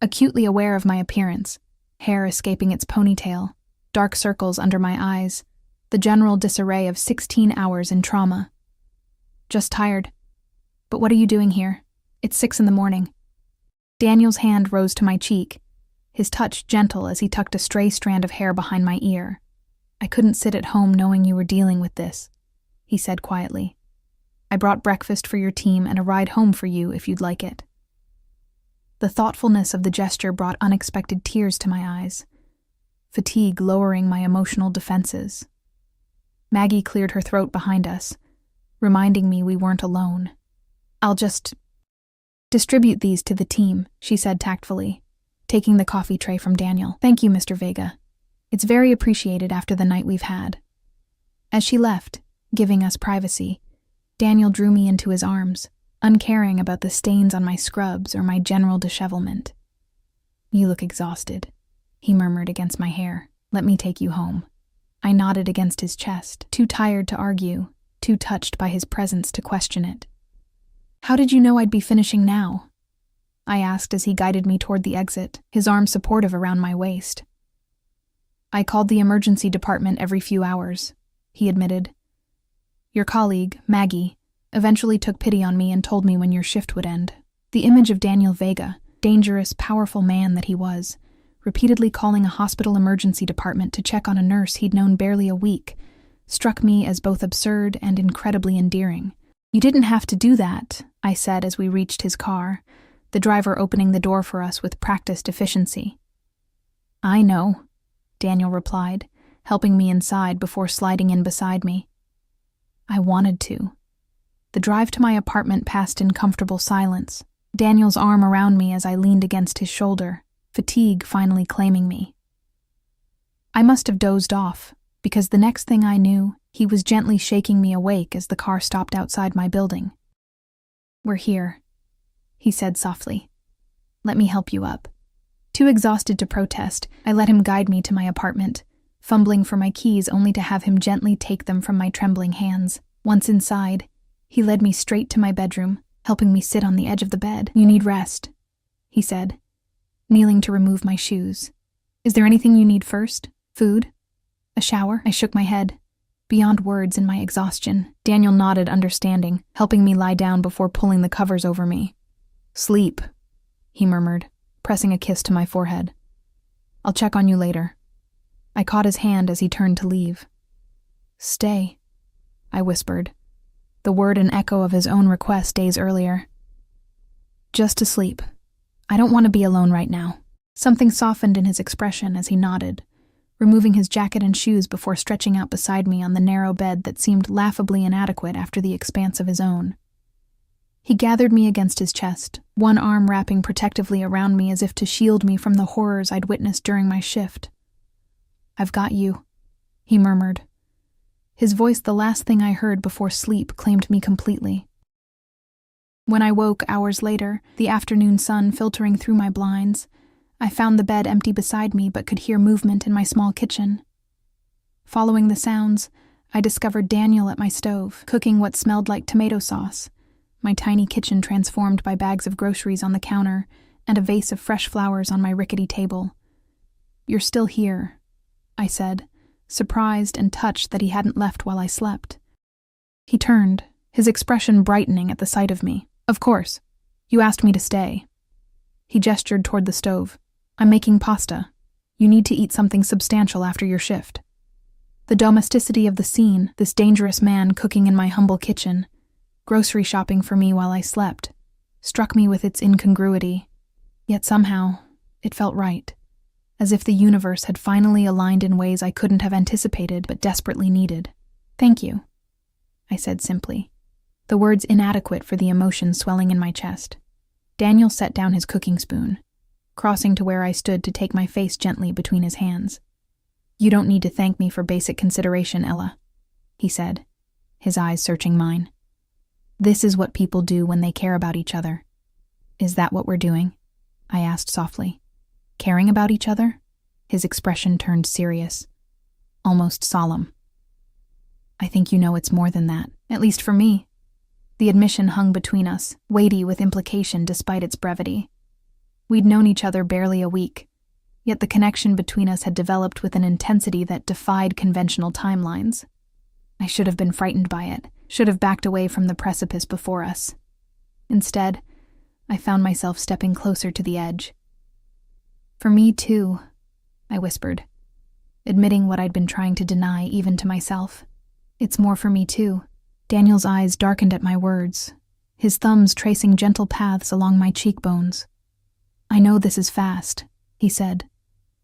acutely aware of my appearance, hair escaping its ponytail, dark circles under my eyes, the general disarray of 16 hours in trauma. "Just tired. But what are you doing here? It's 6 a.m. Daniel's hand rose to my cheek, his touch gentle as he tucked a stray strand of hair behind my ear. "I couldn't sit at home knowing you were dealing with this," he said quietly. "I brought breakfast for your team and a ride home for you if you'd like it." The thoughtfulness of the gesture brought unexpected tears to my eyes, fatigue lowering my emotional defenses. Maggie cleared her throat behind us, reminding me we weren't alone. "I'll just distribute these to the team," she said tactfully, taking the coffee tray from Daniel. "Thank you, Mr. Vega. It's very appreciated after the night we've had." As she left, giving us privacy, Daniel drew me into his arms, uncaring about the stains on my scrubs or my general dishevelment. "You look exhausted," he murmured against my hair. "Let me take you home." I nodded against his chest, too tired to argue, too touched by his presence to question it. "How did you know I'd be finishing now?" I asked as he guided me toward the exit, his arm supportive around my waist. "I called the emergency department every few hours," he admitted. "Your colleague, Maggie, eventually took pity on me and told me when your shift would end." The image of Daniel Vega, dangerous, powerful man that he was, repeatedly calling a hospital emergency department to check on a nurse he'd known barely a week, struck me as both absurd and incredibly endearing. "You didn't have to do that," I said as we reached his car, the driver opening the door for us with practiced efficiency. "I know," Daniel replied, helping me inside before sliding in beside me. I wanted to. The drive to my apartment passed in comfortable silence, Daniel's arm around me as I leaned against his shoulder, fatigue finally claiming me. I must have dozed off, because the next thing I knew, he was gently shaking me awake as the car stopped outside my building. "We're here," he said softly. "Let me help you up." Too exhausted to protest, I let him guide me to my apartment, fumbling for my keys only to have him gently take them from my trembling hands. Once inside, he led me straight to my bedroom, helping me sit on the edge of the bed. "You need rest," he said, kneeling to remove my shoes. "Is there anything you need first? Food? A shower?" I shook my head. beyond words in my exhaustion. Daniel nodded, understanding, helping me lie down before pulling the covers over me. "Sleep," he murmured, pressing a kiss to my forehead. "I'll check on you later." I caught his hand as he turned to leave. "Stay," I whispered, the word an echo of his own request days earlier. "Just to sleep. I don't want to be alone right now." Something softened in his expression as he nodded, removing his jacket and shoes before stretching out beside me on the narrow bed that seemed laughably inadequate after the expanse of his own. He gathered me against his chest, one arm wrapping protectively around me as if to shield me from the horrors I'd witnessed during my shift. "I've got you," he murmured. His voice, the last thing I heard before sleep, claimed me completely. When I woke hours later, the afternoon sun filtering through my blinds, I found the bed empty beside me but could hear movement in my small kitchen. Following the sounds, I discovered Daniel at my stove, cooking what smelled like tomato sauce, my tiny kitchen transformed by bags of groceries on the counter and a vase of fresh flowers on my rickety table. "You're still here," I said, surprised and touched that he hadn't left while I slept. He turned, his expression brightening at the sight of me. "Of course. You asked me to stay." He gestured toward the stove. "I'm making pasta. You need to eat something substantial after your shift." The domesticity of the scene, this dangerous man cooking in my humble kitchen, grocery shopping for me while I slept, struck me with its incongruity. Yet somehow, it felt right, as if the universe had finally aligned in ways I couldn't have anticipated but desperately needed. "Thank you," I said simply, the words inadequate for the emotion swelling in my chest. Daniel set down his cooking spoon, crossing to where I stood to take my face gently between his hands. "You don't need to thank me for basic consideration, Ella," he said, his eyes searching mine. "This is what people do when they care about each other." "Is that what we're doing?" I asked softly. "Caring about each other?" His expression turned serious, almost solemn. "I think you know it's more than that, at least for me." The admission hung between us, weighty with implication despite its brevity. We'd known each other barely a week, yet the connection between us had developed with an intensity that defied conventional timelines. I should have been frightened by it, should have backed away from the precipice before us. Instead, I found myself stepping closer to the edge. "For me too," I whispered, admitting what I'd been trying to deny even to myself. "It's more for me too." Daniel's eyes darkened at my words, his thumbs tracing gentle paths along my cheekbones. "I know this is fast," he said,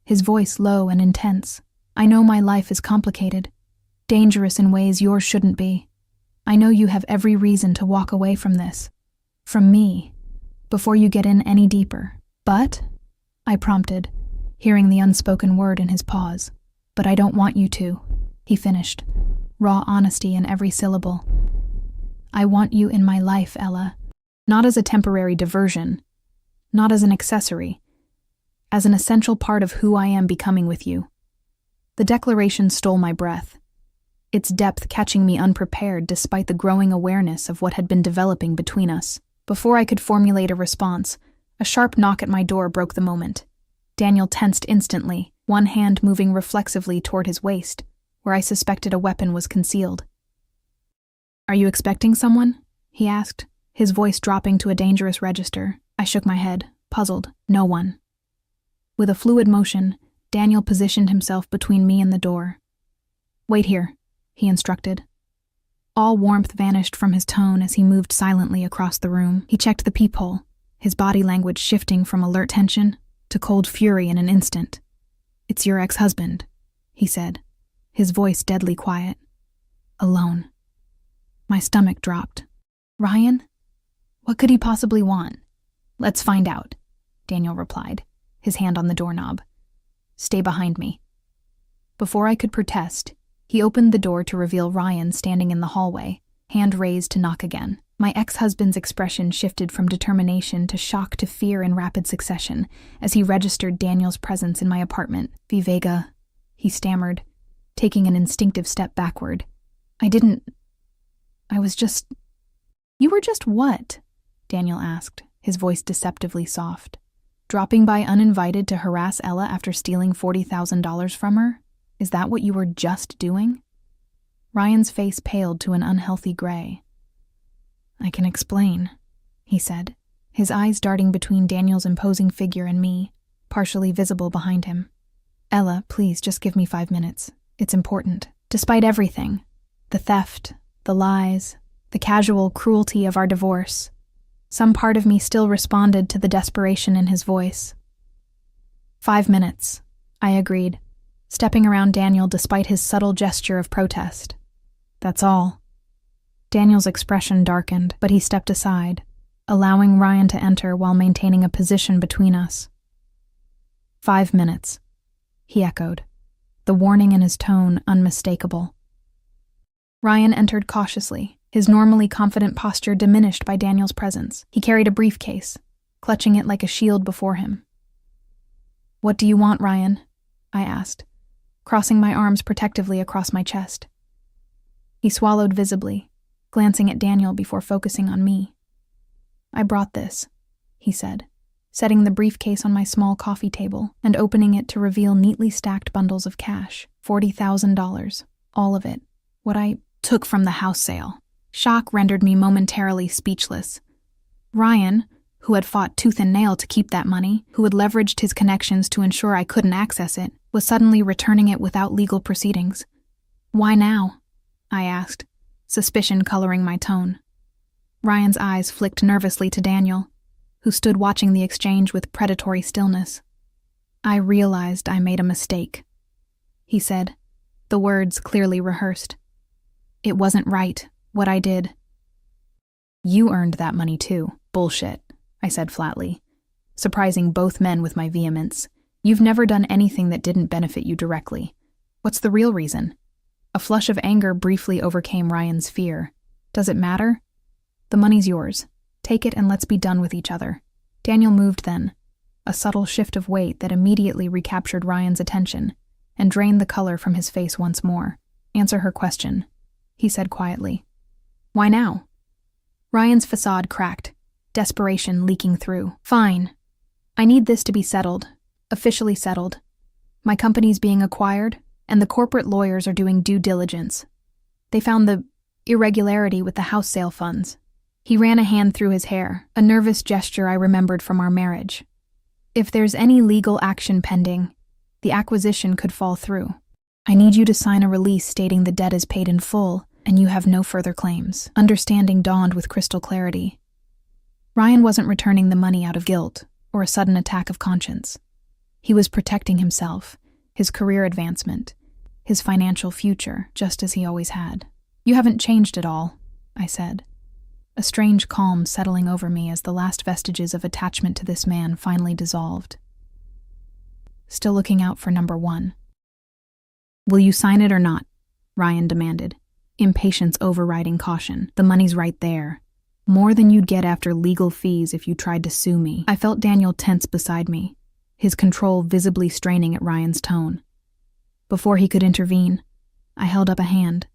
his voice low and intense. "I know my life is complicated, dangerous in ways yours shouldn't be. I know you have every reason to walk away from this, from me, before you get in any deeper. But," I prompted, hearing the unspoken word in his pause. "But I don't want you to," he finished, raw honesty in every syllable. "I want you in my life, Ella, not as a temporary diversion, not as an accessory, as an essential part of who I am becoming with you." The declaration stole my breath, its depth catching me unprepared despite the growing awareness of what had been developing between us. Before I could formulate a response, a sharp knock at my door broke the moment. Daniel tensed instantly, one hand moving reflexively toward his waist, where I suspected a weapon was concealed. "Are you expecting someone?" he asked, his voice dropping to a dangerous register. I shook my head, puzzled. "No one." With a fluid motion, Daniel positioned himself between me and the door. "Wait here," he instructed. All warmth vanished from his tone as he moved silently across the room. He checked the peephole, his body language shifting from alert tension to cold fury in an instant. "It's your ex-husband," he said, his voice deadly quiet. "Alone." My stomach dropped. "Ryan? What could he possibly want?" "Let's find out," Daniel replied, his hand on the doorknob. "Stay behind me." Before I could protest, he opened the door to reveal Ryan standing in the hallway, hand raised to knock again. My ex-husband's expression shifted from determination to shock to fear in rapid succession as he registered Daniel's presence in my apartment. "Vivega," he stammered, taking an instinctive step backward. "You were just what?" Daniel asked, his voice deceptively soft. "Dropping by uninvited to harass Ella after stealing $40,000 from her? Is that what you were just doing?" Ryan's face paled to an unhealthy gray. "I can explain," he said, his eyes darting between Daniel's imposing figure and me, partially visible behind him. "Ella, please just give me 5 minutes. It's important. Despite everything, the theft, the lies, the casual cruelty of our divorce, some part of me still responded to the desperation in his voice. 5 minutes, I agreed, stepping around Daniel despite his subtle gesture of protest. That's all. Daniel's expression darkened, but he stepped aside, allowing Ryan to enter while maintaining a position between us. 5 minutes, he echoed, the warning in his tone unmistakable. Ryan entered cautiously, his normally confident posture diminished by Daniel's presence. He carried a briefcase, clutching it like a shield before him. "What do you want, Ryan?" I asked, crossing my arms protectively across my chest. He swallowed visibly, glancing at Daniel before focusing on me. "I brought this," he said, setting the briefcase on my small coffee table and opening it to reveal neatly stacked bundles of cash, $40,000, all of it, what I took from the house sale. Shock rendered me momentarily speechless. Ryan, who had fought tooth and nail to keep that money, who had leveraged his connections to ensure I couldn't access it, was suddenly returning it without legal proceedings. "Why now?" I asked, suspicion coloring my tone. Ryan's eyes flicked nervously to Daniel, who stood watching the exchange with predatory stillness. "I realized I made a mistake," he said, the words clearly rehearsed. "It wasn't right, what I did." "You earned that money too. Bullshit," I said flatly, surprising both men with my vehemence. "You've never done anything that didn't benefit you directly. What's the real reason?" A flush of anger briefly overcame Ryan's fear. "Does it matter? The money's yours. Take it and let's be done with each other." Daniel moved then, a subtle shift of weight that immediately recaptured Ryan's attention and drained the color from his face once more. "Answer her question," he said quietly. "Why now?" Ryan's facade cracked, desperation leaking through. "Fine. I need this to be settled, officially settled. My company's being acquired, and the corporate lawyers are doing due diligence. They found the irregularity with the house sale funds." He ran a hand through his hair, a nervous gesture I remembered from our marriage. "If there's any legal action pending, the acquisition could fall through. I need you to sign a release stating the debt is paid in full, and you have no further claims." Understanding dawned with crystal clarity. Ryan wasn't returning the money out of guilt or a sudden attack of conscience. He was protecting himself, his career advancement, his financial future, just as he always had. "You haven't changed at all," I said, a strange calm settling over me as the last vestiges of attachment to this man finally dissolved. "Still looking out for number one." "Will you sign it or not?" Ryan demanded, impatience overriding caution. "The money's right there. More than you'd get after legal fees if you tried to sue me." I felt Daniel tense beside me, his control visibly straining at Ryan's tone. Before he could intervene, I held up a hand,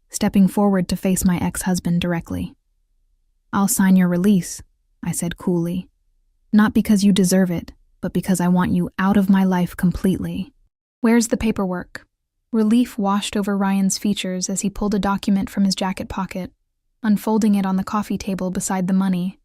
stepping forward to face my ex-husband directly. "I'll sign your release," I said coolly. "Not because you deserve it, but because I want you out of my life completely." "Where's the paperwork?" Relief washed over Ryan's features as he pulled a document from his jacket pocket, unfolding it on the coffee table beside the money.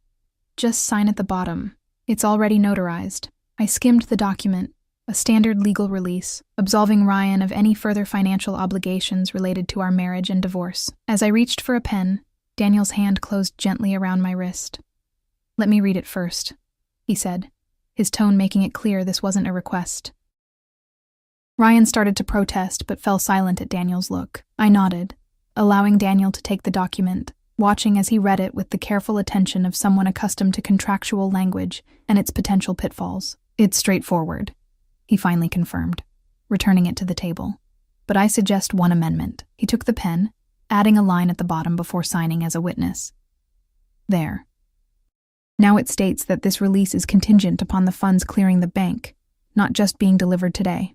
"Just sign at the bottom. It's already notarized." I skimmed the document, a standard legal release, absolving Ryan of any further financial obligations related to our marriage and divorce. As I reached for a pen, Daniel's hand closed gently around my wrist. "Let me read it first," he said, his tone making it clear this wasn't a request. Ryan started to protest but fell silent at Daniel's look. I nodded, allowing Daniel to take the document, watching as he read it with the careful attention of someone accustomed to contractual language and its potential pitfalls. "It's straightforward," he finally confirmed, returning it to the table. "But I suggest one amendment." He took the pen, adding a line at the bottom before signing as a witness. "There. Now it states that this release is contingent upon the funds clearing the bank, not just being delivered today."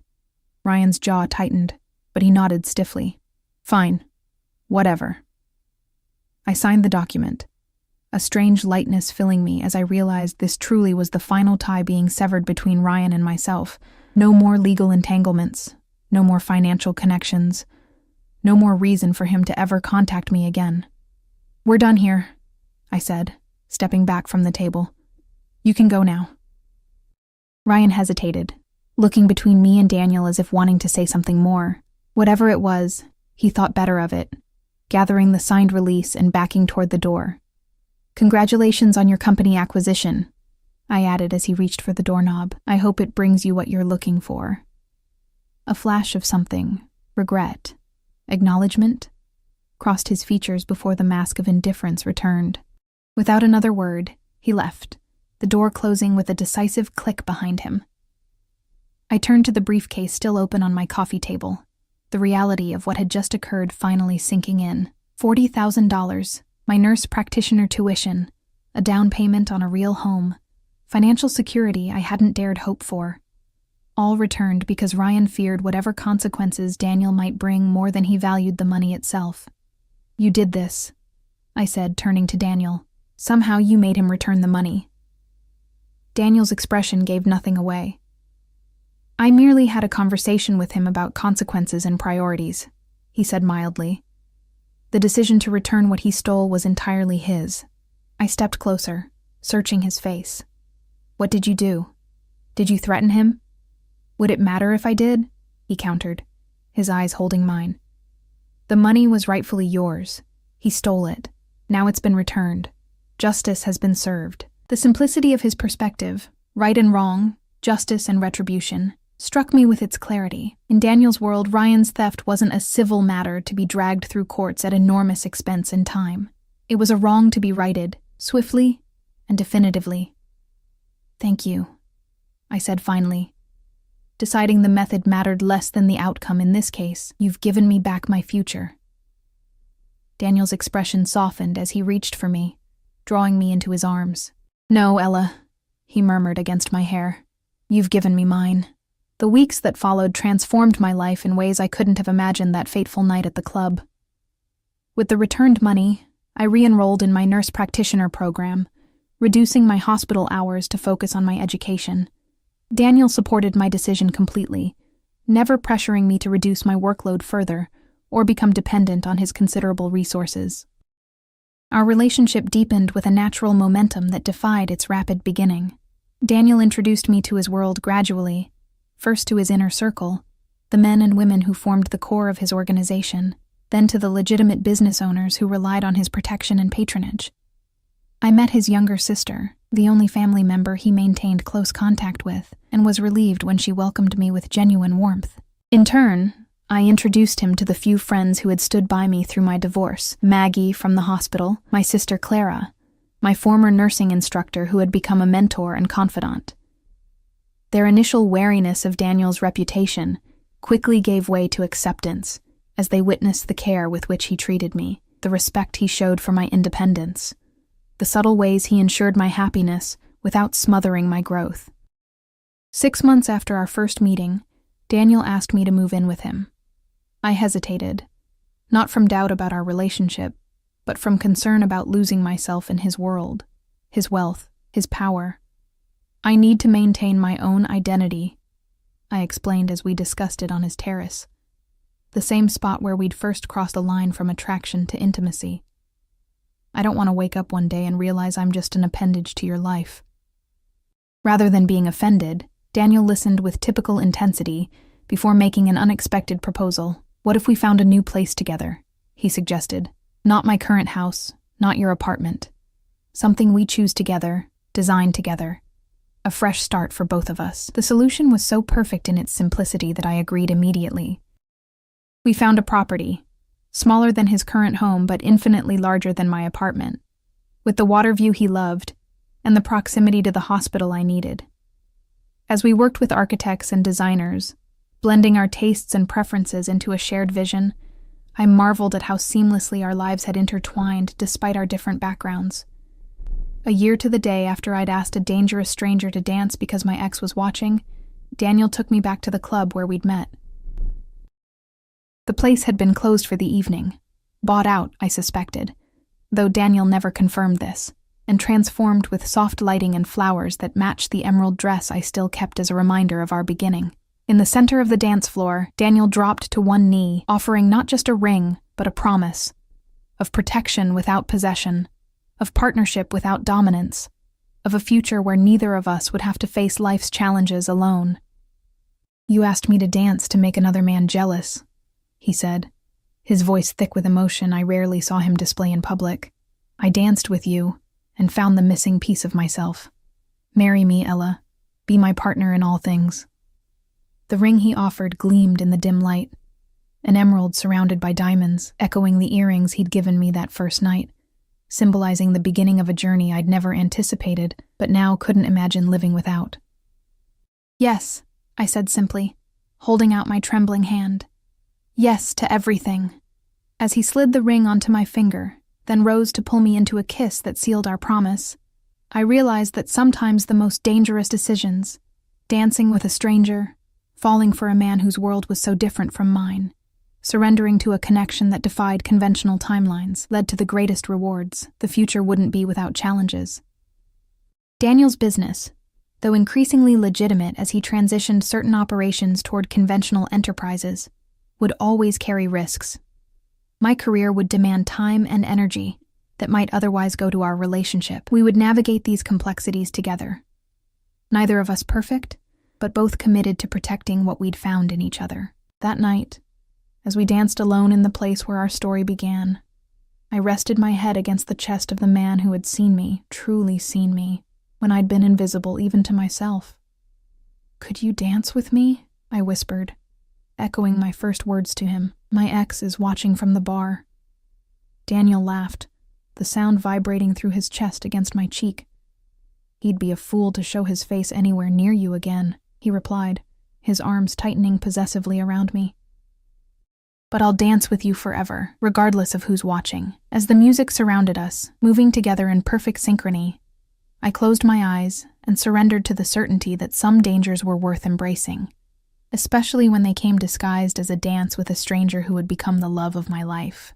Ryan's jaw tightened, but he nodded stiffly. "Fine. Whatever." I signed the document, a strange lightness filling me as I realized this truly was the final tie being severed between Ryan and myself. No more legal entanglements, no more financial connections, No more reason for him to ever contact me again. "We're done here," I said, stepping back from the table. "You can go now." Ryan hesitated, looking between me and Daniel as if wanting to say something more. Whatever it was, he thought better of it, gathering the signed release and backing toward the door. "Congratulations on your company acquisition," I added as he reached for the doorknob. "I hope it brings you what you're looking for." A flash of something, regret, acknowledgement, crossed his features before the mask of indifference returned. Without another word, he left, the door closing with a decisive click behind him. I turned to the briefcase still open on my coffee table, the reality of what had just occurred finally sinking in. $40,000, my nurse practitioner tuition, a down payment on a real home, financial security I hadn't dared hope for. All returned because Ryan feared whatever consequences Daniel might bring more than he valued the money itself. "You did this," I said, turning to Daniel. "Somehow you made him return the money." Daniel's expression gave nothing away. "I merely had a conversation with him about consequences and priorities," he said mildly. "The decision to return what he stole was entirely his." I stepped closer, searching his face. "What did you do? Did you threaten him?" "Would it matter if I did?" he countered, his eyes holding mine. "The money was rightfully yours. He stole it. Now it's been returned. Justice has been served." The simplicity of his perspective, right and wrong, justice and retribution, struck me with its clarity. In Daniel's world, Ryan's theft wasn't a civil matter to be dragged through courts at enormous expense and time. It was a wrong to be righted, swiftly and definitively. "Thank you," I said finally, deciding the method mattered less than the outcome in this case. "You've given me back my future." Daniel's expression softened as he reached for me, drawing me into his arms. "No, Ella," he murmured against my hair. "You've given me mine." The weeks that followed transformed my life in ways I couldn't have imagined that fateful night at the club. With the returned money, I re-enrolled in my nurse practitioner program, reducing my hospital hours to focus on my education. Daniel supported my decision completely, never pressuring me to reduce my workload further or become dependent on his considerable resources. Our relationship deepened with a natural momentum that defied its rapid beginning. Daniel introduced me to his world gradually, first to his inner circle, the men and women who formed the core of his organization, then to the legitimate business owners who relied on his protection and patronage. I met his younger sister, the only family member he maintained close contact with, and was relieved when she welcomed me with genuine warmth. In turn, I introduced him to the few friends who had stood by me through my divorce: Maggie from the hospital, my sister Clara, my former nursing instructor who had become a mentor and confidant. Their initial wariness of Daniel's reputation quickly gave way to acceptance as they witnessed the care with which he treated me, the respect he showed for my independence, the subtle ways he ensured my happiness without smothering my growth. 6 months after our first meeting, Daniel asked me to move in with him. I hesitated, not from doubt about our relationship, but from concern about losing myself in his world, his wealth, his power. "I need to maintain my own identity," I explained as we discussed it on his terrace, the same spot where we'd first crossed a line from attraction to intimacy. "I don't want to wake up one day and realize I'm just an appendage to your life." Rather than being offended, Daniel listened with typical intensity before making an unexpected proposal. "What if we found a new place together?" he suggested. "Not my current house, not your apartment. Something we choose together, design together. A fresh start for both of us." The solution was so perfect in its simplicity that I agreed immediately. We found a property, smaller than his current home but infinitely larger than my apartment, with the water view he loved and the proximity to the hospital I needed. As we worked with architects and designers, blending our tastes and preferences into a shared vision, I marveled at how seamlessly our lives had intertwined despite our different backgrounds. A year to the day after I'd asked a dangerous stranger to dance because my ex was watching, Daniel took me back to the club where we'd met. The place had been closed for the evening, bought out, I suspected, though Daniel never confirmed this, and transformed with soft lighting and flowers that matched the emerald dress I still kept as a reminder of our beginning. In the center of the dance floor, Daniel dropped to one knee, offering not just a ring, but a promise of protection without possession, of partnership without dominance, of a future where neither of us would have to face life's challenges alone. "You asked me to dance to make another man jealous," he said, his voice thick with emotion I rarely saw him display in public. "I danced with you and found the missing piece of myself. Marry me, Ella. Be my partner in all things." The ring he offered gleamed in the dim light, an emerald surrounded by diamonds, echoing the earrings he'd given me that first night, symbolizing the beginning of a journey I'd never anticipated, but now couldn't imagine living without. "Yes," I said simply, holding out my trembling hand. "Yes to everything." As he slid the ring onto my finger, then rose to pull me into a kiss that sealed our promise, I realized that sometimes the most dangerous decisions, dancing with a stranger, falling for a man whose world was so different from mine, surrendering to a connection that defied conventional timelines, led to the greatest rewards. The future wouldn't be without challenges. Daniel's business, though increasingly legitimate as he transitioned certain operations toward conventional enterprises, would always carry risks. My career would demand time and energy that might otherwise go to our relationship. We would navigate these complexities together. Neither of us perfect, but both committed to protecting what we'd found in each other. That night, as we danced alone in the place where our story began, I rested my head against the chest of the man who had seen me, truly seen me, when I'd been invisible even to myself. "Could you dance with me?" I whispered, echoing my first words to him. "My ex is watching from the bar." Daniel laughed, the sound vibrating through his chest against my cheek. "He'd be a fool to show his face anywhere near you again," he replied, his arms tightening possessively around me. "But I'll dance with you forever, regardless of who's watching." As the music surrounded us, moving together in perfect synchrony, I closed my eyes and surrendered to the certainty that some dangers were worth embracing, especially when they came disguised as a dance with a stranger who would become the love of my life.